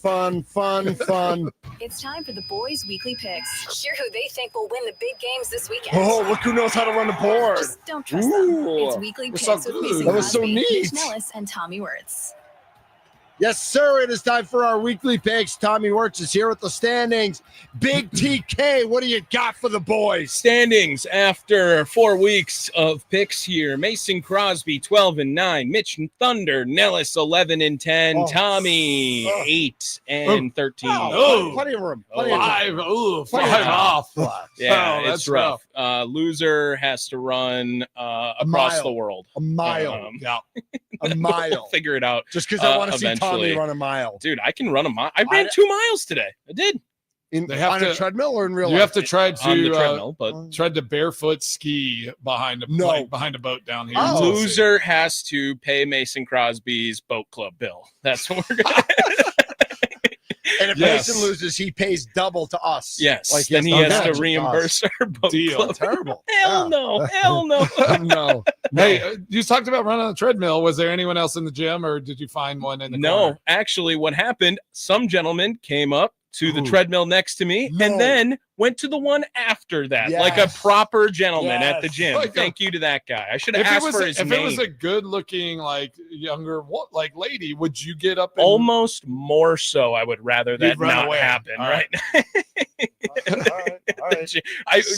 It's time for the boys' weekly picks. Hear who they think will win the big games this weekend. Oh, look who knows how to run the board. Just don't trust them. Ooh. It's weekly That's picks so with good. Mason That was so Crosby, neat. Mitch Nellis, and Tommy Wirtz. Yes, sir. It is time for our weekly picks. Tommy Wirtz is here with the standings. Big TK, what do you got for the boys? Standings after 4 weeks of picks here. Mason Crosby 12-9, Mitch Thunder Nellis 11-10, Oh. Tommy 8-13. Oh, plenty of room. Five off. Yeah, Oh, it's that's rough. Loser has to run across mile. the world. A mile. Yeah. A mile. We'll figure it out. Just because I want to see Tommy eventually. run a mile. Dude, I can run a mile. I ran 2 miles today. I did. They have on to- a treadmill or in real You life? have to try On the to treadmill, but tried to barefoot ski behind a boat down here. Oh. loser has to pay Mason Crosby's boat club bill. That's what we're gonna. And if Yes. Mason loses, he pays double to us. Yes, Like then he done has to that reimburse our boat Deal. club. Terrible. Hell no, hell no. No. Hey, you talked about running on the treadmill. Was there anyone else in the gym, or did you find one in the No, corner? actually, what happened? Some gentleman came up to the Ooh. treadmill next to me, No. and then went to the one after that, like a Yes. proper gentleman at the Yes. gym. Like a- Thank you to that guy. I should have If it asked was for a, his if name. it was a good-looking, like younger, lady, would you get up? And, Almost more so, I would rather that You'd run not away. happen. All Right? All right.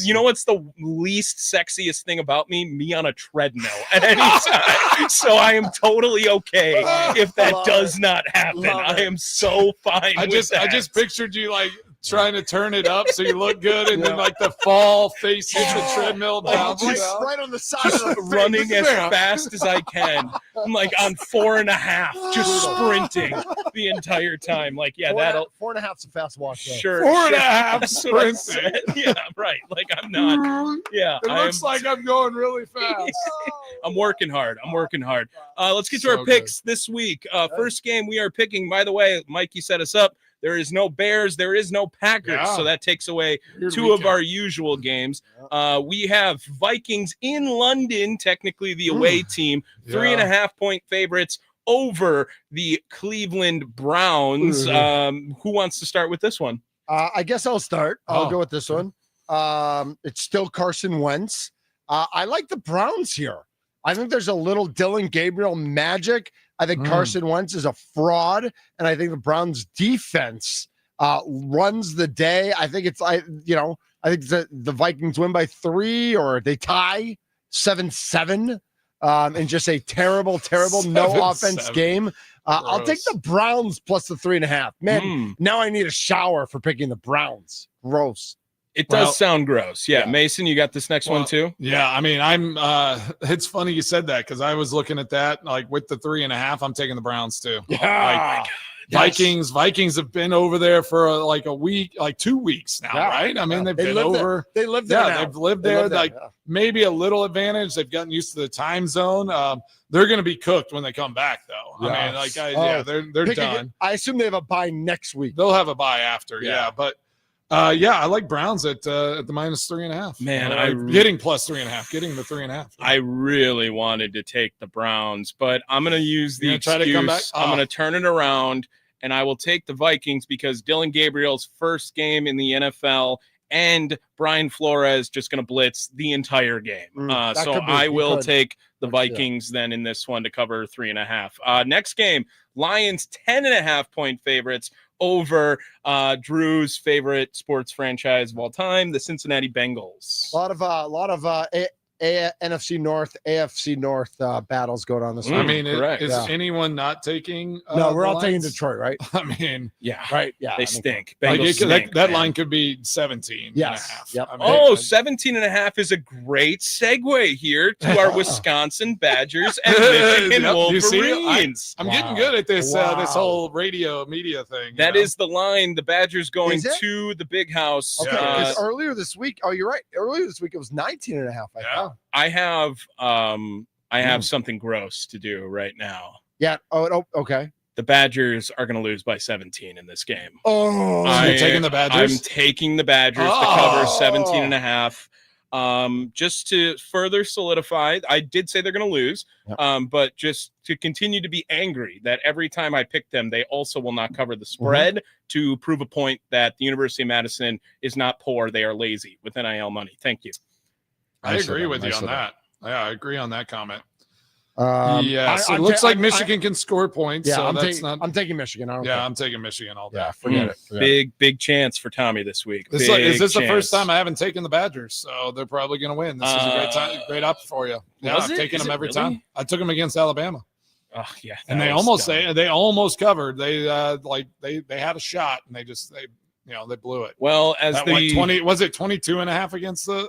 You know what's the least sexiest thing about me? Me on a treadmill at any time. So I am totally okay if that Love does it. not happen. Love I it. am so fine. I with that. just pictured you like trying to turn it up so you look good, and Yeah. then like the fall facing the treadmill bounce. Right on the side of the face. running as Yeah. fast as I can. I'm like on 4.5, just sprinting the entire time. Like, yeah, that'll 4.5's a fast walk. Though. sure. 4.5 That's what I sprinting. said. Yeah, right. Like I'm not. Yeah, It looks like I'm going really fast. I'm working hard. Let's get to So our picks this week. First game we are picking, by the way, Mikey set us up. There is no Bears. There is no Packers. Yeah. So that takes away Weird 2 of weekend. our usual games. We have Vikings in London, technically the away team, 3.5 point favorites over the Cleveland Browns. Who wants to start with this one? I guess I'll start. I'll Oh. go with this one. It's still Carson Wentz. I like the Browns here. I think there's a little Dylan Gabriel magic. I think Carson Wentz is a fraud, and I think the Browns defense runs the day. I think I think the Vikings win by 3 or they tie 7-7 in just a terrible no offense 7-7. game. I'll take the Browns plus the 3.5. Man, now I need a shower for picking the Browns. Gross. It does Well, sound gross. Yeah. Mason, you got this next one too? Yeah, I mean, it's funny you said that because I was looking at that, like with the 3.5, I'm taking the Browns too. Yeah. Vikings have been over there for like a week, like 2 weeks now, Yeah. right? I mean, they've They been live over. They live there. Yeah, now. they've lived They there. live Like yeah. maybe a little advantage. They've gotten used to the time zone. They're going to be cooked when they come back, though. Yeah. I mean, like, they're Picking- done. I assume they have a bye next week. They'll have a bye after, yeah. But I like Browns at the minus 3.5. Man, getting plus 3.5, getting the 3.5. I really wanted to take the Browns, but I'm going to use the You're gonna excuse. try to come back? I'm going to turn it around, and I will take the Vikings because Dylan Gabriel's first game in the NFL, and Brian Flores just going to blitz the entire game. that So could be- I he will could. take the Vikings then in this one to cover 3.5. Next game, Lions 10.5 point favorites over Drew's favorite sports franchise of all time, the Cincinnati Bengals. A lot of NFC North, AFC North battles going on this I week. mean, correct. is Yeah. anyone not taking? No, we're the all taking Lions? Detroit, right? I mean, Yeah, Right. Yeah. they I mean, stink. like Bengals stink, that man. line could be 17 Yes. and a half. Yep. I mean, Oh, 17.5 is a great segue here to our Wisconsin Badgers and Michigan Yep, you see it? Wolverines. I'm Wow. getting good at this Wow. this whole radio media thing. That is the line. The Badgers going Is it? to the big house. Okay. Because earlier this week, oh, you're right. Earlier this week, it was 19.5. I Yeah. thought. I have something gross to do right now. Yeah. Oh, okay. The Badgers are going to lose by 17 in this game. Oh, you're taking the Badgers? I'm taking the Badgers to cover 17.5. Just to further solidify, I did say they're going to lose, but just to continue to be angry that every time I pick them, they also will not cover the spread to prove a point that the University of Madison is not poor. They are lazy with NIL money. Thank you. I agree with you on that. Yeah, I agree on that comment. Yes, it looks like Michigan can score points. Yeah, so I'm taking Michigan. I'm taking Michigan all day. Yeah, forget it. Big chance for Tommy this week. Is this the first time I haven't taken the Badgers? So they're probably going to win. This is a great up for you. Yeah, I've taken them every time. I took them against Alabama. Oh yeah, and they almost covered. They had a shot and they blew it. Well, as that 22.5 against the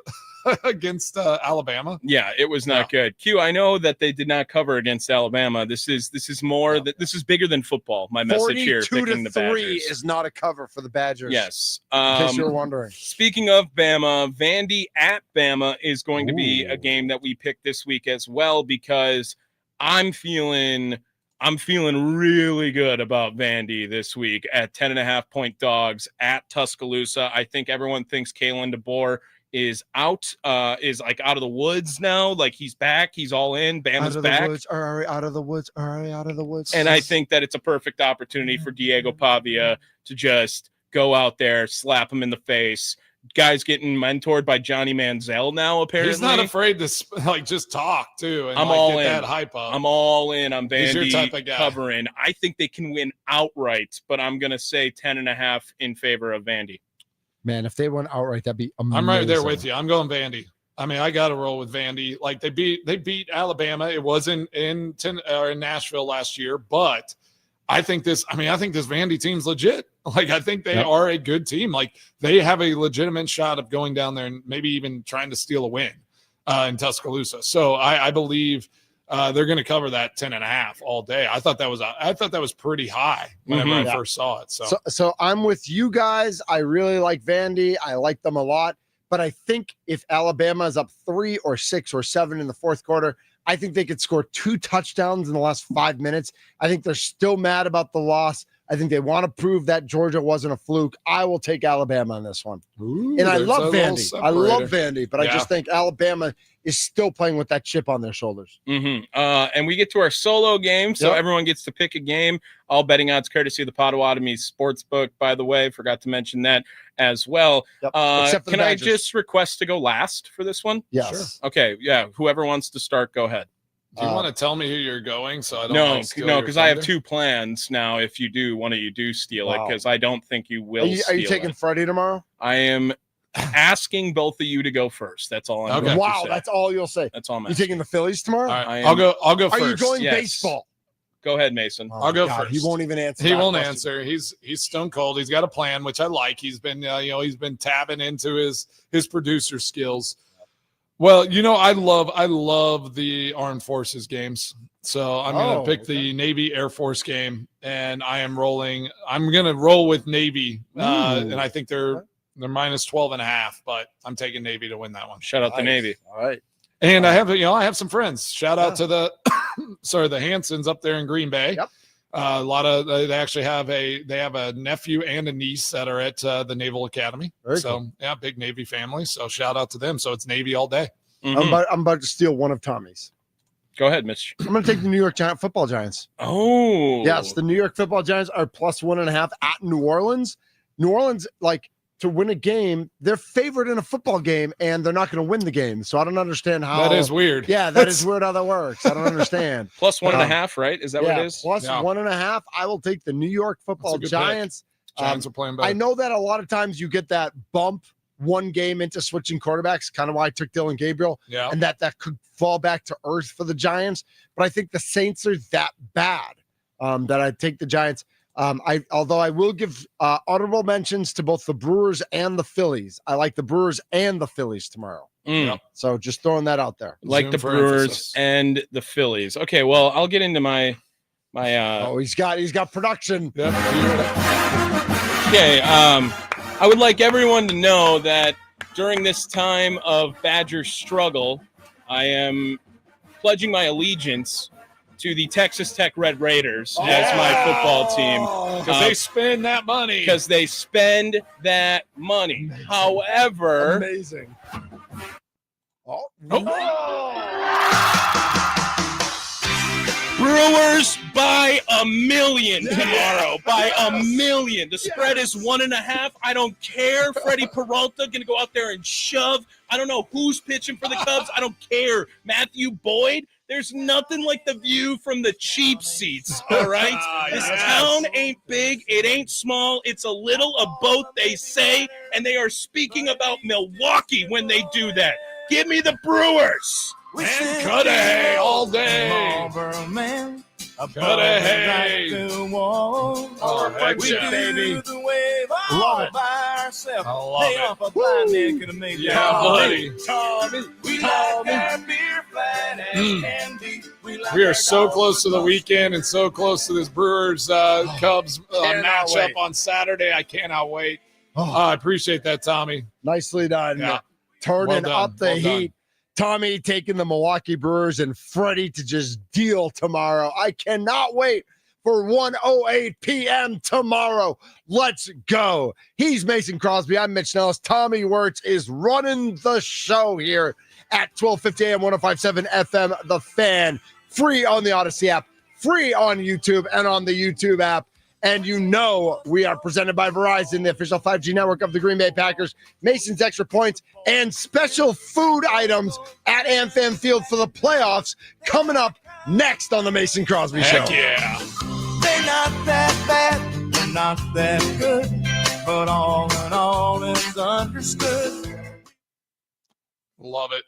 against Alabama. Yeah, it was not good. Q, I know that they did not cover against Alabama. This is more that this is bigger than football. My message here, picking the 42-3 Badgers is not a cover for the Badgers. Yes. In case you were wondering. Speaking of Bama, Vandy at Bama is going to be a game that we picked this week as well, because I'm feeling really good about Vandy this week at 10.5-point dogs at Tuscaloosa. I think everyone thinks Kalen DeBoer is out of the woods now. Like, he's back. He's all in. Bama's back. Out of the woods. And I think that it's a perfect opportunity for Diego Pavia to just go out there, slap him in the face. Guy's getting mentored by Johnny Manziel now, apparently. He's not afraid to just talk too. And I'm all get in. That hype up. I'm all in on Vandy. He's your type of guy. Covering. I think they can win outright, but I'm going to say 10.5 in favor of Vandy. Man, if they won outright, that'd be amazing. I'm right there with you. I'm going Vandy. I mean, I got to roll with Vandy. Like, they beat Alabama. It wasn't in Nashville last year, but I think this Vandy team's legit. Like, I think they are a good team. Like, they have a legitimate shot of going down there and maybe even trying to steal a win in Tuscaloosa. So I believe they're going to cover that 10.5 all day. I thought that was pretty high whenever I first saw it. So I'm with you guys. I really like Vandy. I like them a lot. But I think if Alabama is up 3 or 6 or 7 in the fourth quarter, I think they could score 2 touchdowns in the last 5 minutes. I think they're still mad about the loss. I think they want to prove that Georgia wasn't a fluke. I will take Alabama on this one. And I love Vandy. But I just think Alabama is still playing with that chip on their shoulders. And we get to our solo game, so everyone gets to pick a game. All betting odds courtesy of the Potawatomi Sportsbook, by the way. Forgot to mention that as well. Can I just request to go last for this one? Yes. Sure. Okay, yeah. Whoever wants to start, go ahead. Do you want to tell me who you're going? So I don't. No, because I have 2 plans now. If you do, one of you do steal it, because I don't think you will. Are you taking Freddie tomorrow? I am asking both of you to go first. That's all I'm going to say. That's all you'll say. That's all I'm You taking the Phillies tomorrow? Right, I'll go first. Are you going baseball? Go ahead, Mason. I'll go first. He won't even answer. He won't answer. He's stone cold. He's got a plan, which I like. He's been he's been tapping into his producer skills. Well, I love the Armed Forces games. So I'm going to pick the Navy Air Force game, and I'm going to roll with Navy. And I think they're minus 12.5, but I'm taking Navy to win that one. Shout out the Navy. All right. And I have some friends. Shout out to the Hansons up there in Green Bay. Yep. They actually have a nephew and a niece that are at the Naval Academy. Very cool. Big Navy family. So shout out to them. So it's Navy all day. I'm about to steal one of Tommy's. Go ahead, Mitch. I'm going to take the New York Football Giants. Oh, yes, the New York Football Giants are plus 1.5 at New Orleans. New Orleans, to win a game, they're favored in a football game, and they're not going to win the game. So I don't understand how. That is weird. Yeah, that is weird how that works. I don't understand. Plus 1.5, right? Is that what it is? Plus 1.5. I will take the New York Football Giants. Giants are playing better. I know that a lot of times you get that bump one game into switching quarterbacks, kind of why I took Dylan Gabriel, and that could fall back to earth for the Giants. But I think the Saints are that bad that I take the Giants. Although I will give honorable mentions to both the Brewers and the Phillies. I like the Brewers and the Phillies tomorrow. So just throwing that out there. Like the Brewers and the Phillies. Okay, well, I'll get into my he's got production. Okay, I would like everyone to know that during this time of Badger struggle, I am pledging my allegiance to the Texas Tech Red Raiders as my football team. Because they spend that money. Because they spend that money. Amazing. However, Amazing. Brewers by 1,000,000 tomorrow. By 1,000,000. The spread is 1.5. I don't care. Freddie Peralta going to go out there and shove. I don't know who's pitching for the Cubs. I don't care. Matthew Boyd. There's nothing like the view from the cheap seats, all right? This town ain't big. It ain't small. It's a little of both, they say, and they are speaking about Milwaukee when they do that. Give me the Brewers. And Cudahy all day. Cudahy. Oh, heck yeah. Baby. Love it. I love it. Yeah, buddy. We are so close to the weekend and so close to this Brewers Cubs matchup on Saturday. I cannot wait. I appreciate that, Tommy. Nicely done. Yeah. Turning Well up the done. heat. Tommy taking the Milwaukee Brewers and Freddie to just deal tomorrow. I cannot wait for 1:08 p.m. tomorrow. Let's go. He's Mason Crosby. I'm Mitch Nellis. Tommy Wirtz is running the show here at 12:50 a.m. 105.7 FM. The Fan. Free on the Odyssey app. Free on YouTube and on the YouTube app. And you know we are presented by Verizon, the official 5G network of the Green Bay Packers. Mason's Extra Points and special food items at AmFam Field for the playoffs coming up next on the Mason Crosby Show. Heck yeah. They're not that bad, they're not that good, but all in all is understood. Love it.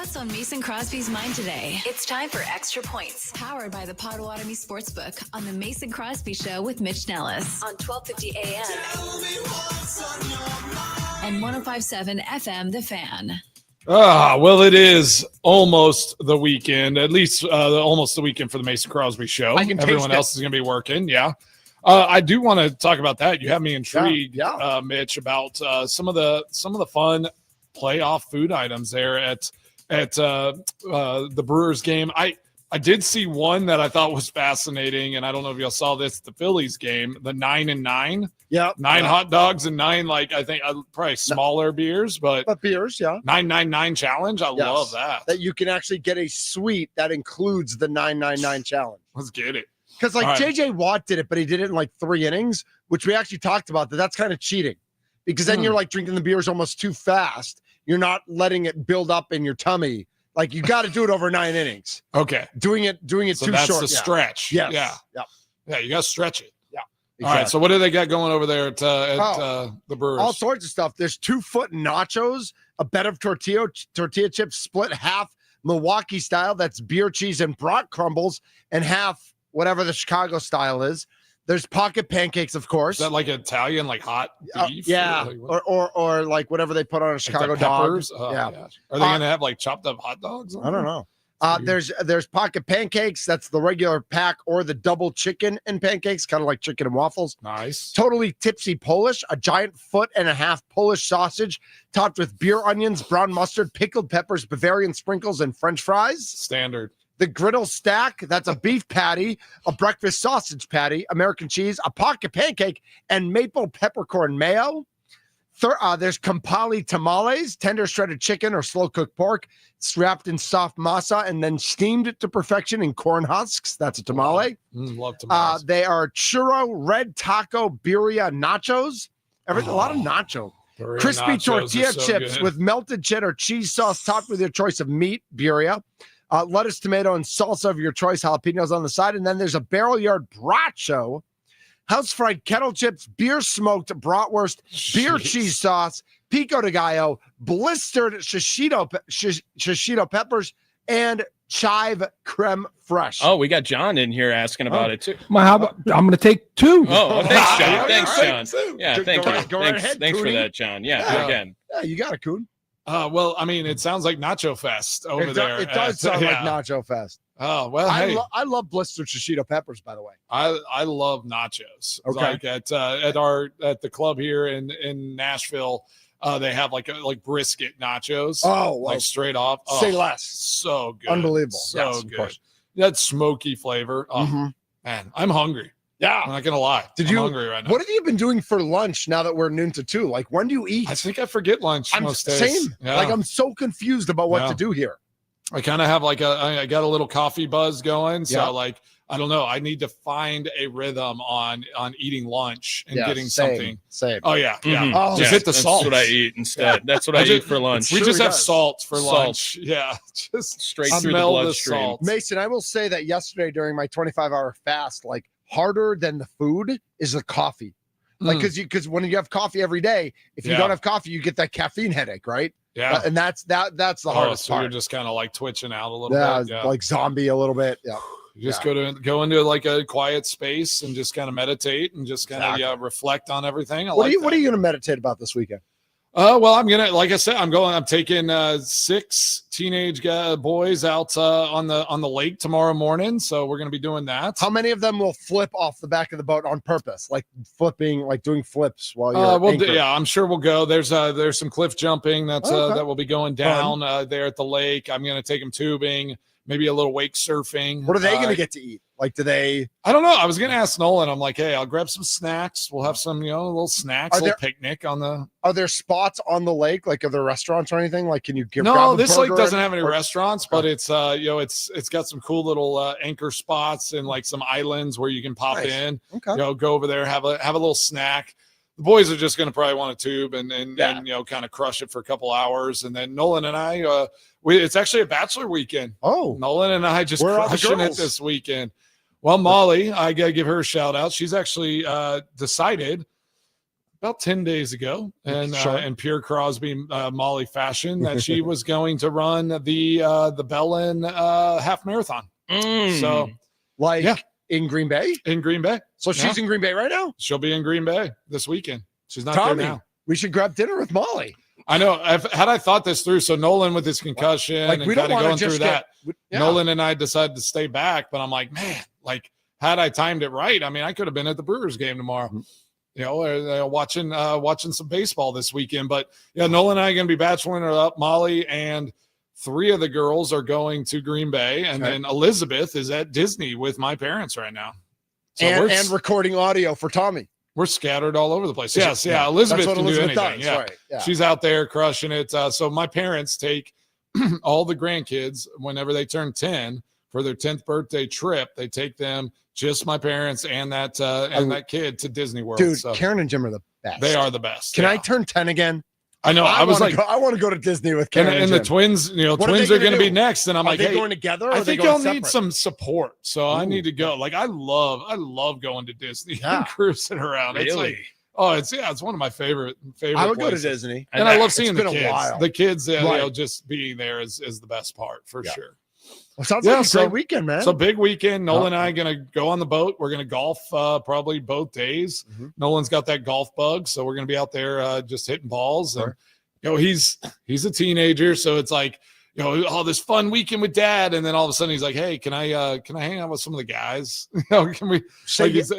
What's on Mason Crosby's mind today? It's time for Extra Points, powered by the Potawatomi Sportsbook on the Mason Crosby Show with Mitch Nellis on 1250 AM and 105.7 FM, The Fan. Well, it is almost the weekend, at least almost the weekend for the Mason Crosby Show. Everyone else is going to be working, yeah. I do want to talk about that. You have me intrigued, Mitch, about some of the fun playoff food items there at the Brewers game. I did see one that I thought was fascinating, and I don't know if y'all saw this, the Phillies game, the 9 and 9. Yeah. 9 hot dogs and 9, like, I think probably smaller beers, but beers, yeah. 999 challenge. I love that. That you can actually get a suite that includes the 999 challenge. Let's get it. Because JJ Watt did it, but he did it in like 3 innings, which we actually talked about. That's kind of cheating, because then you're like drinking the beers almost too fast. You're not letting it build up in your tummy. Like, you got to do it over 9 innings. Okay. Doing it so too that's short. The stretch. Yes. Yeah, you got to stretch it. Yeah. Exactly. All right, so what do they got going over there at the Brewers? All sorts of stuff. There's 2-foot nachos, a bed of tortilla chips split half Milwaukee style. That's beer, cheese, and brat crumbles, and half whatever the Chicago style is. There's pocket pancakes, of course. Is that like Italian, like hot beef? Yeah, or like whatever they put on a Chicago dog. Oh, yeah. Gosh. Are they going to have like chopped up hot dogs? I don't know. There's pocket pancakes. That's the regular pack or the double chicken and pancakes, kind of like chicken and waffles. Nice. Totally tipsy Polish, a giant 1.5-foot Polish sausage topped with beer onions, brown mustard, pickled peppers, Bavarian sprinkles, and French fries. Standard. The griddle stack, that's a beef patty, a breakfast sausage patty, American cheese, a pocket pancake, and maple peppercorn mayo. There's Campali tamales, tender shredded chicken or slow-cooked pork. It's wrapped in soft masa and then steamed to perfection in corn husks. That's a tamale. Love tamales. They are churro, red taco, birria nachos. A lot of nacho. Crispy tortilla chips with melted cheddar cheese sauce topped with your choice of meat, birria. Lettuce, tomato, and salsa of your choice, jalapenos on the side. And then there's a barrel yard bracho, house fried kettle chips, beer smoked bratwurst, beer cheese sauce, pico de gallo, blistered shishito peppers, and chive creme fraiche. Oh, we got John in here asking about it too. I'm going to take 2. Oh, thanks, John. Thanks, John. Yeah, thank you. Go right ahead, Thanks for Cooney. that, John. Yeah, again. Yeah, you got it, Coon. Well, I mean, it sounds like Nacho Fest over there. It does sound like Nacho Fest. Oh, well, I love blistered shishito peppers, by the way. I love nachos. Okay. Like at the club here in Nashville, they have like brisket nachos. Oh, like straight off. Say less. So good. Unbelievable. So yes, good. That smoky flavor. Oh, man, I'm hungry. Yeah. I'm not going to lie. I'm hungry right now. What have you been doing for lunch now that we're noon to 2? Like, when do you eat? I think I forget lunch most days. Same. Yeah. Like, I'm so confused about what to do here. I kind of have I got a little coffee buzz going. So like, I don't know. I need to find a rhythm on eating lunch and getting something. Same. Oh yeah. Yeah. Oh, just hit the salt. That's what I eat instead. That's what I eat for lunch. We just have salt for lunch. Yeah. Just straight through the bloodstream. Mason, I will say that yesterday during my 25-hour fast, like, harder than the food is the coffee. Like, because when you have coffee every day, if you don't have coffee, you get that caffeine headache, right? Yeah. And that's the hardest part. You're just kind of like twitching out a little bit. Yeah. Like zombie a little bit. Yeah. You just go into like a quiet space and just kind of meditate and just kind of reflect on everything. What are you going to meditate about this weekend? Well, I'm gonna, like I said, I'm taking 6 teenage boys out on the lake tomorrow morning. So we're gonna be doing that. How many of them will flip off the back of the boat on purpose, like flipping, like doing flips while you're? Yeah, I'm sure we'll go. There's some cliff jumping that will be going down there at the lake. I'm gonna take them tubing, maybe a little wake surfing. What are they gonna get to eat? Like, do they? I don't know. I was gonna ask Nolan. I'm like, hey, I'll grab some snacks. We'll have some, little snacks, little picnic on the. Are there spots on the lake? Like, are there restaurants or anything? Like, can you give? No, this lake doesn't have any restaurants, but it's it's got some cool little anchor spots and like some islands where you can pop in. Okay. Go over there, have a little snack. The boys are just going to probably want a tube and kind of crush it for a couple hours. And then Nolan and I, it's actually a bachelor weekend. Oh, Nolan and I just crushing it this weekend. Well, Molly, I got to give her a shout out. She's actually decided about 10 days ago, and in pure Crosby Molly fashion, that she was going to run the Bellin half marathon. So, in Green Bay? In Green Bay. So she's in Green Bay right now? She'll be in Green Bay this weekend. She's not Tommy, there now. We should grab dinner with Molly. I know. Had I thought this through, so Nolan with his concussion and we don't kind of going just through that, Nolan and I decided to stay back, but I'm like, man, like, had I timed it right, I mean, I could have been at the Brewers game tomorrow. You know, watching some baseball this weekend. But yeah, Nolan and I are going to be bacheloring it up. Molly and 3 of the girls are going to Green Bay, and then Elizabeth is at Disney with my parents right now. So and recording audio for Tommy. We're scattered all over the place. Yes, yeah. Elizabeth can do anything. Does, yeah. Right. Yeah, she's out there crushing it. So my parents take all the grandkids whenever they turn 10 for their 10th birthday trip. They take them. Just my parents and that kid to Disney World. Dude, so Karen and Jim are the best. They are the best. Can I turn 10 again? I know. I was like, I want to go to Disney with Karen and the twins. You know, twins are going to be next, and I'm like, they hey, going together? Or I are they think going I'll separate? need some support, so I need to go. Like, I love going to Disney and cruising around. Really? It's like, it's one of my favorite. I would places. go to Disney, and I love seeing the been a kids. while. The kids, you know, just being there is the best part for sure. Well, sounds like a great weekend, man. So big weekend. Nolan and I are going to go on the boat. We're going to golf probably both days. Nolan's got that golf bug, so we're going to be out there just hitting balls. And you know, he's a teenager, so it's like, you know, this fun weekend with dad, and then all of a sudden he's like, hey, can I hang out with some of the guys? You know, can we?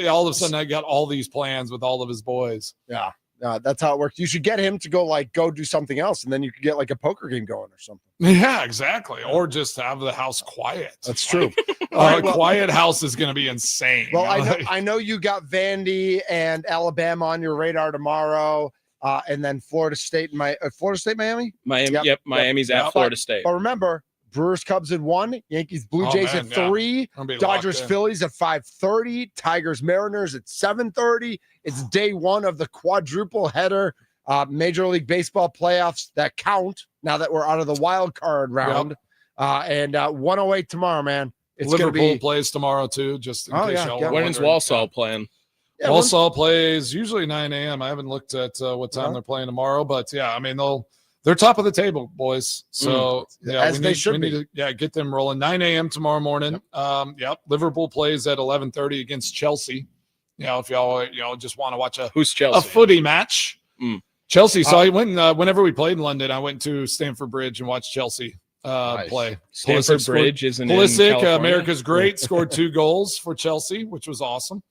All of a sudden I got all these plans with all of his boys. Yeah. That's how it works. You should get him to go do something else, and then you could get like a poker game going or something. Yeah, exactly. Or just have the house quiet. That's true. Quiet house is going to be insane. Well, I know you got Vandy and Alabama on your radar tomorrow, and then Florida State, Miami. Miami. Miami's at Florida State. But remember, Brewers, Cubs at 1, Yankees, Blue Jays at 3, Dodgers, Phillies at 5:30, Tigers, Mariners at 7:30. It's day 1 of the quadruple header Major League Baseball playoffs that count now that we're out of the wild card round. And 1:08 tomorrow, man. It's Liverpool plays tomorrow too, just in case y'all. When is Walsall playing? Yeah, Walsall plays usually 9 a.m. I haven't looked at what time they're playing tomorrow, but yeah, I mean they're top of the table, boys. So they should be. Need to get them rolling. 9 a.m. tomorrow morning. Liverpool plays at 11:30 against Chelsea. You know, if y'all just want to watch a footy match. Chelsea. So I went whenever we played in London, I went to Stamford Bridge and watched Chelsea play. Stamford Bridge isn't in Pulisic, California? America's great, scored 2 goals for Chelsea, which was awesome.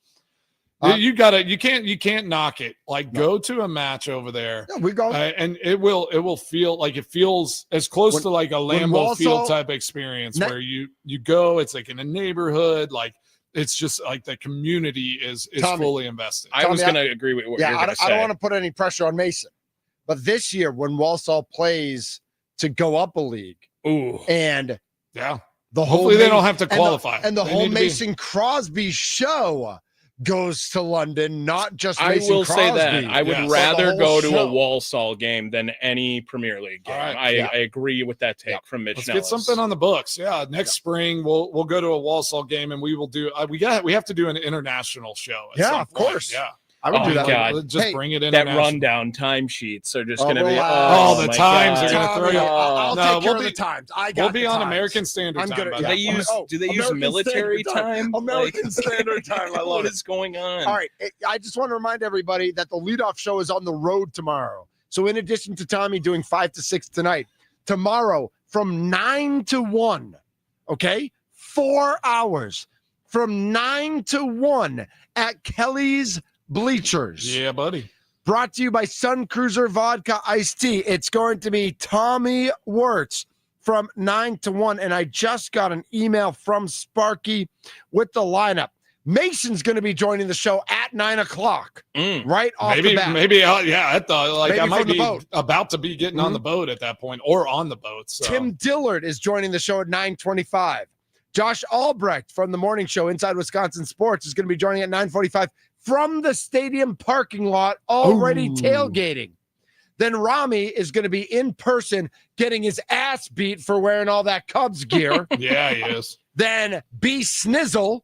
You can't knock it. Like go to a match over there. Yeah, we go, and it will feel like it feels as close to like a Lambeau Field type experience where you go. It's like in a neighborhood, like it's just like the community is fully invested. I was going to agree with what you're going to say. I don't want to put any pressure on Mason, but this year when Walsall plays to go up a league, and hopefully they don't have to qualify, and the whole Mason Crosby show goes to London, not just I Mason will Crosby. say that I would rather go to a Walsall game than any Premier League game. I agree with that take from Mitch. Let's Nellis. get something on the books. Yeah, next spring we'll go to a Walsall game and we will do. We have to do an international show. Of course. Yeah. I would do that. God. Just bring it in. That rundown timesheets are just going to be. the times are going to throw you. I'll take care of the times. We'll be on American Standard Time. Do they use military time? American Standard Time. I love What is going on? All right. I just want to remind everybody that the leadoff show is on the road tomorrow. So in addition to Tommy doing 5 to 6 tonight, tomorrow from 9 to 1, okay? 4 hours from 9 to 1 at Kelly's Bleachers. Yeah, buddy. Brought to you by Sun Cruiser Vodka Iced Tea. It's going to be Tommy Wirtz from 9 to 1. And I just got an email from Sparky with the lineup. Mason's going to be joining the show at 9 o'clock. Right off the bat. Maybe I might be boat. about to be getting on the boat at that point or on the boat. So. Tim Dillard is joining the show at 9:25. Josh Albrecht from the morning show Inside Wisconsin Sports is going to be joining at 9:45 from the stadium parking lot, already tailgating. Then Rami is going to be in person getting his ass beat for wearing all that Cubs gear. Yeah, he is. Then B. Snizzle,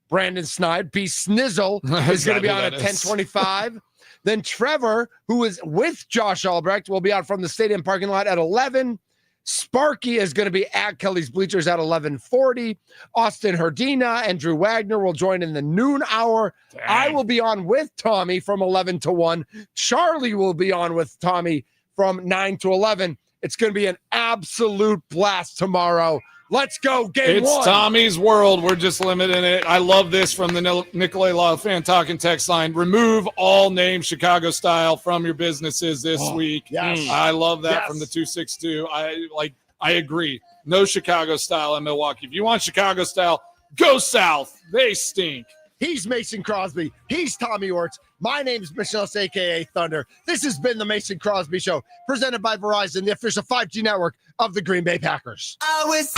Brandon Snide, B. Snizzle is going to be on at 10:25. Then Trevor, who is with Josh Albrecht, will be out from the stadium parking lot at 11. Sparky is going to be at Kelly's Bleachers at 11:40. Austin Herdina and Drew Wagner will join in the noon hour. Dang. I will be on with Tommy from 11 to 1. Charlie will be on with Tommy from 9 to 11. It's going to be an absolute blast tomorrow. Let's go, game one. It's Tommy's world. We're just limiting it. I love this from the Nicolay Law Fan Talking text line. Remove all names Chicago style from your businesses this week. Yes. I love that Yes. from the 262. I agree. No Chicago style in Milwaukee. If you want Chicago style, go south. They stink. He's Mason Crosby. He's Tommy Orts. My name is Michelle, a.k.a. Thunder. This has been the Mason Crosby Show, presented by Verizon, the official 5G network of the Green Bay Packers. I was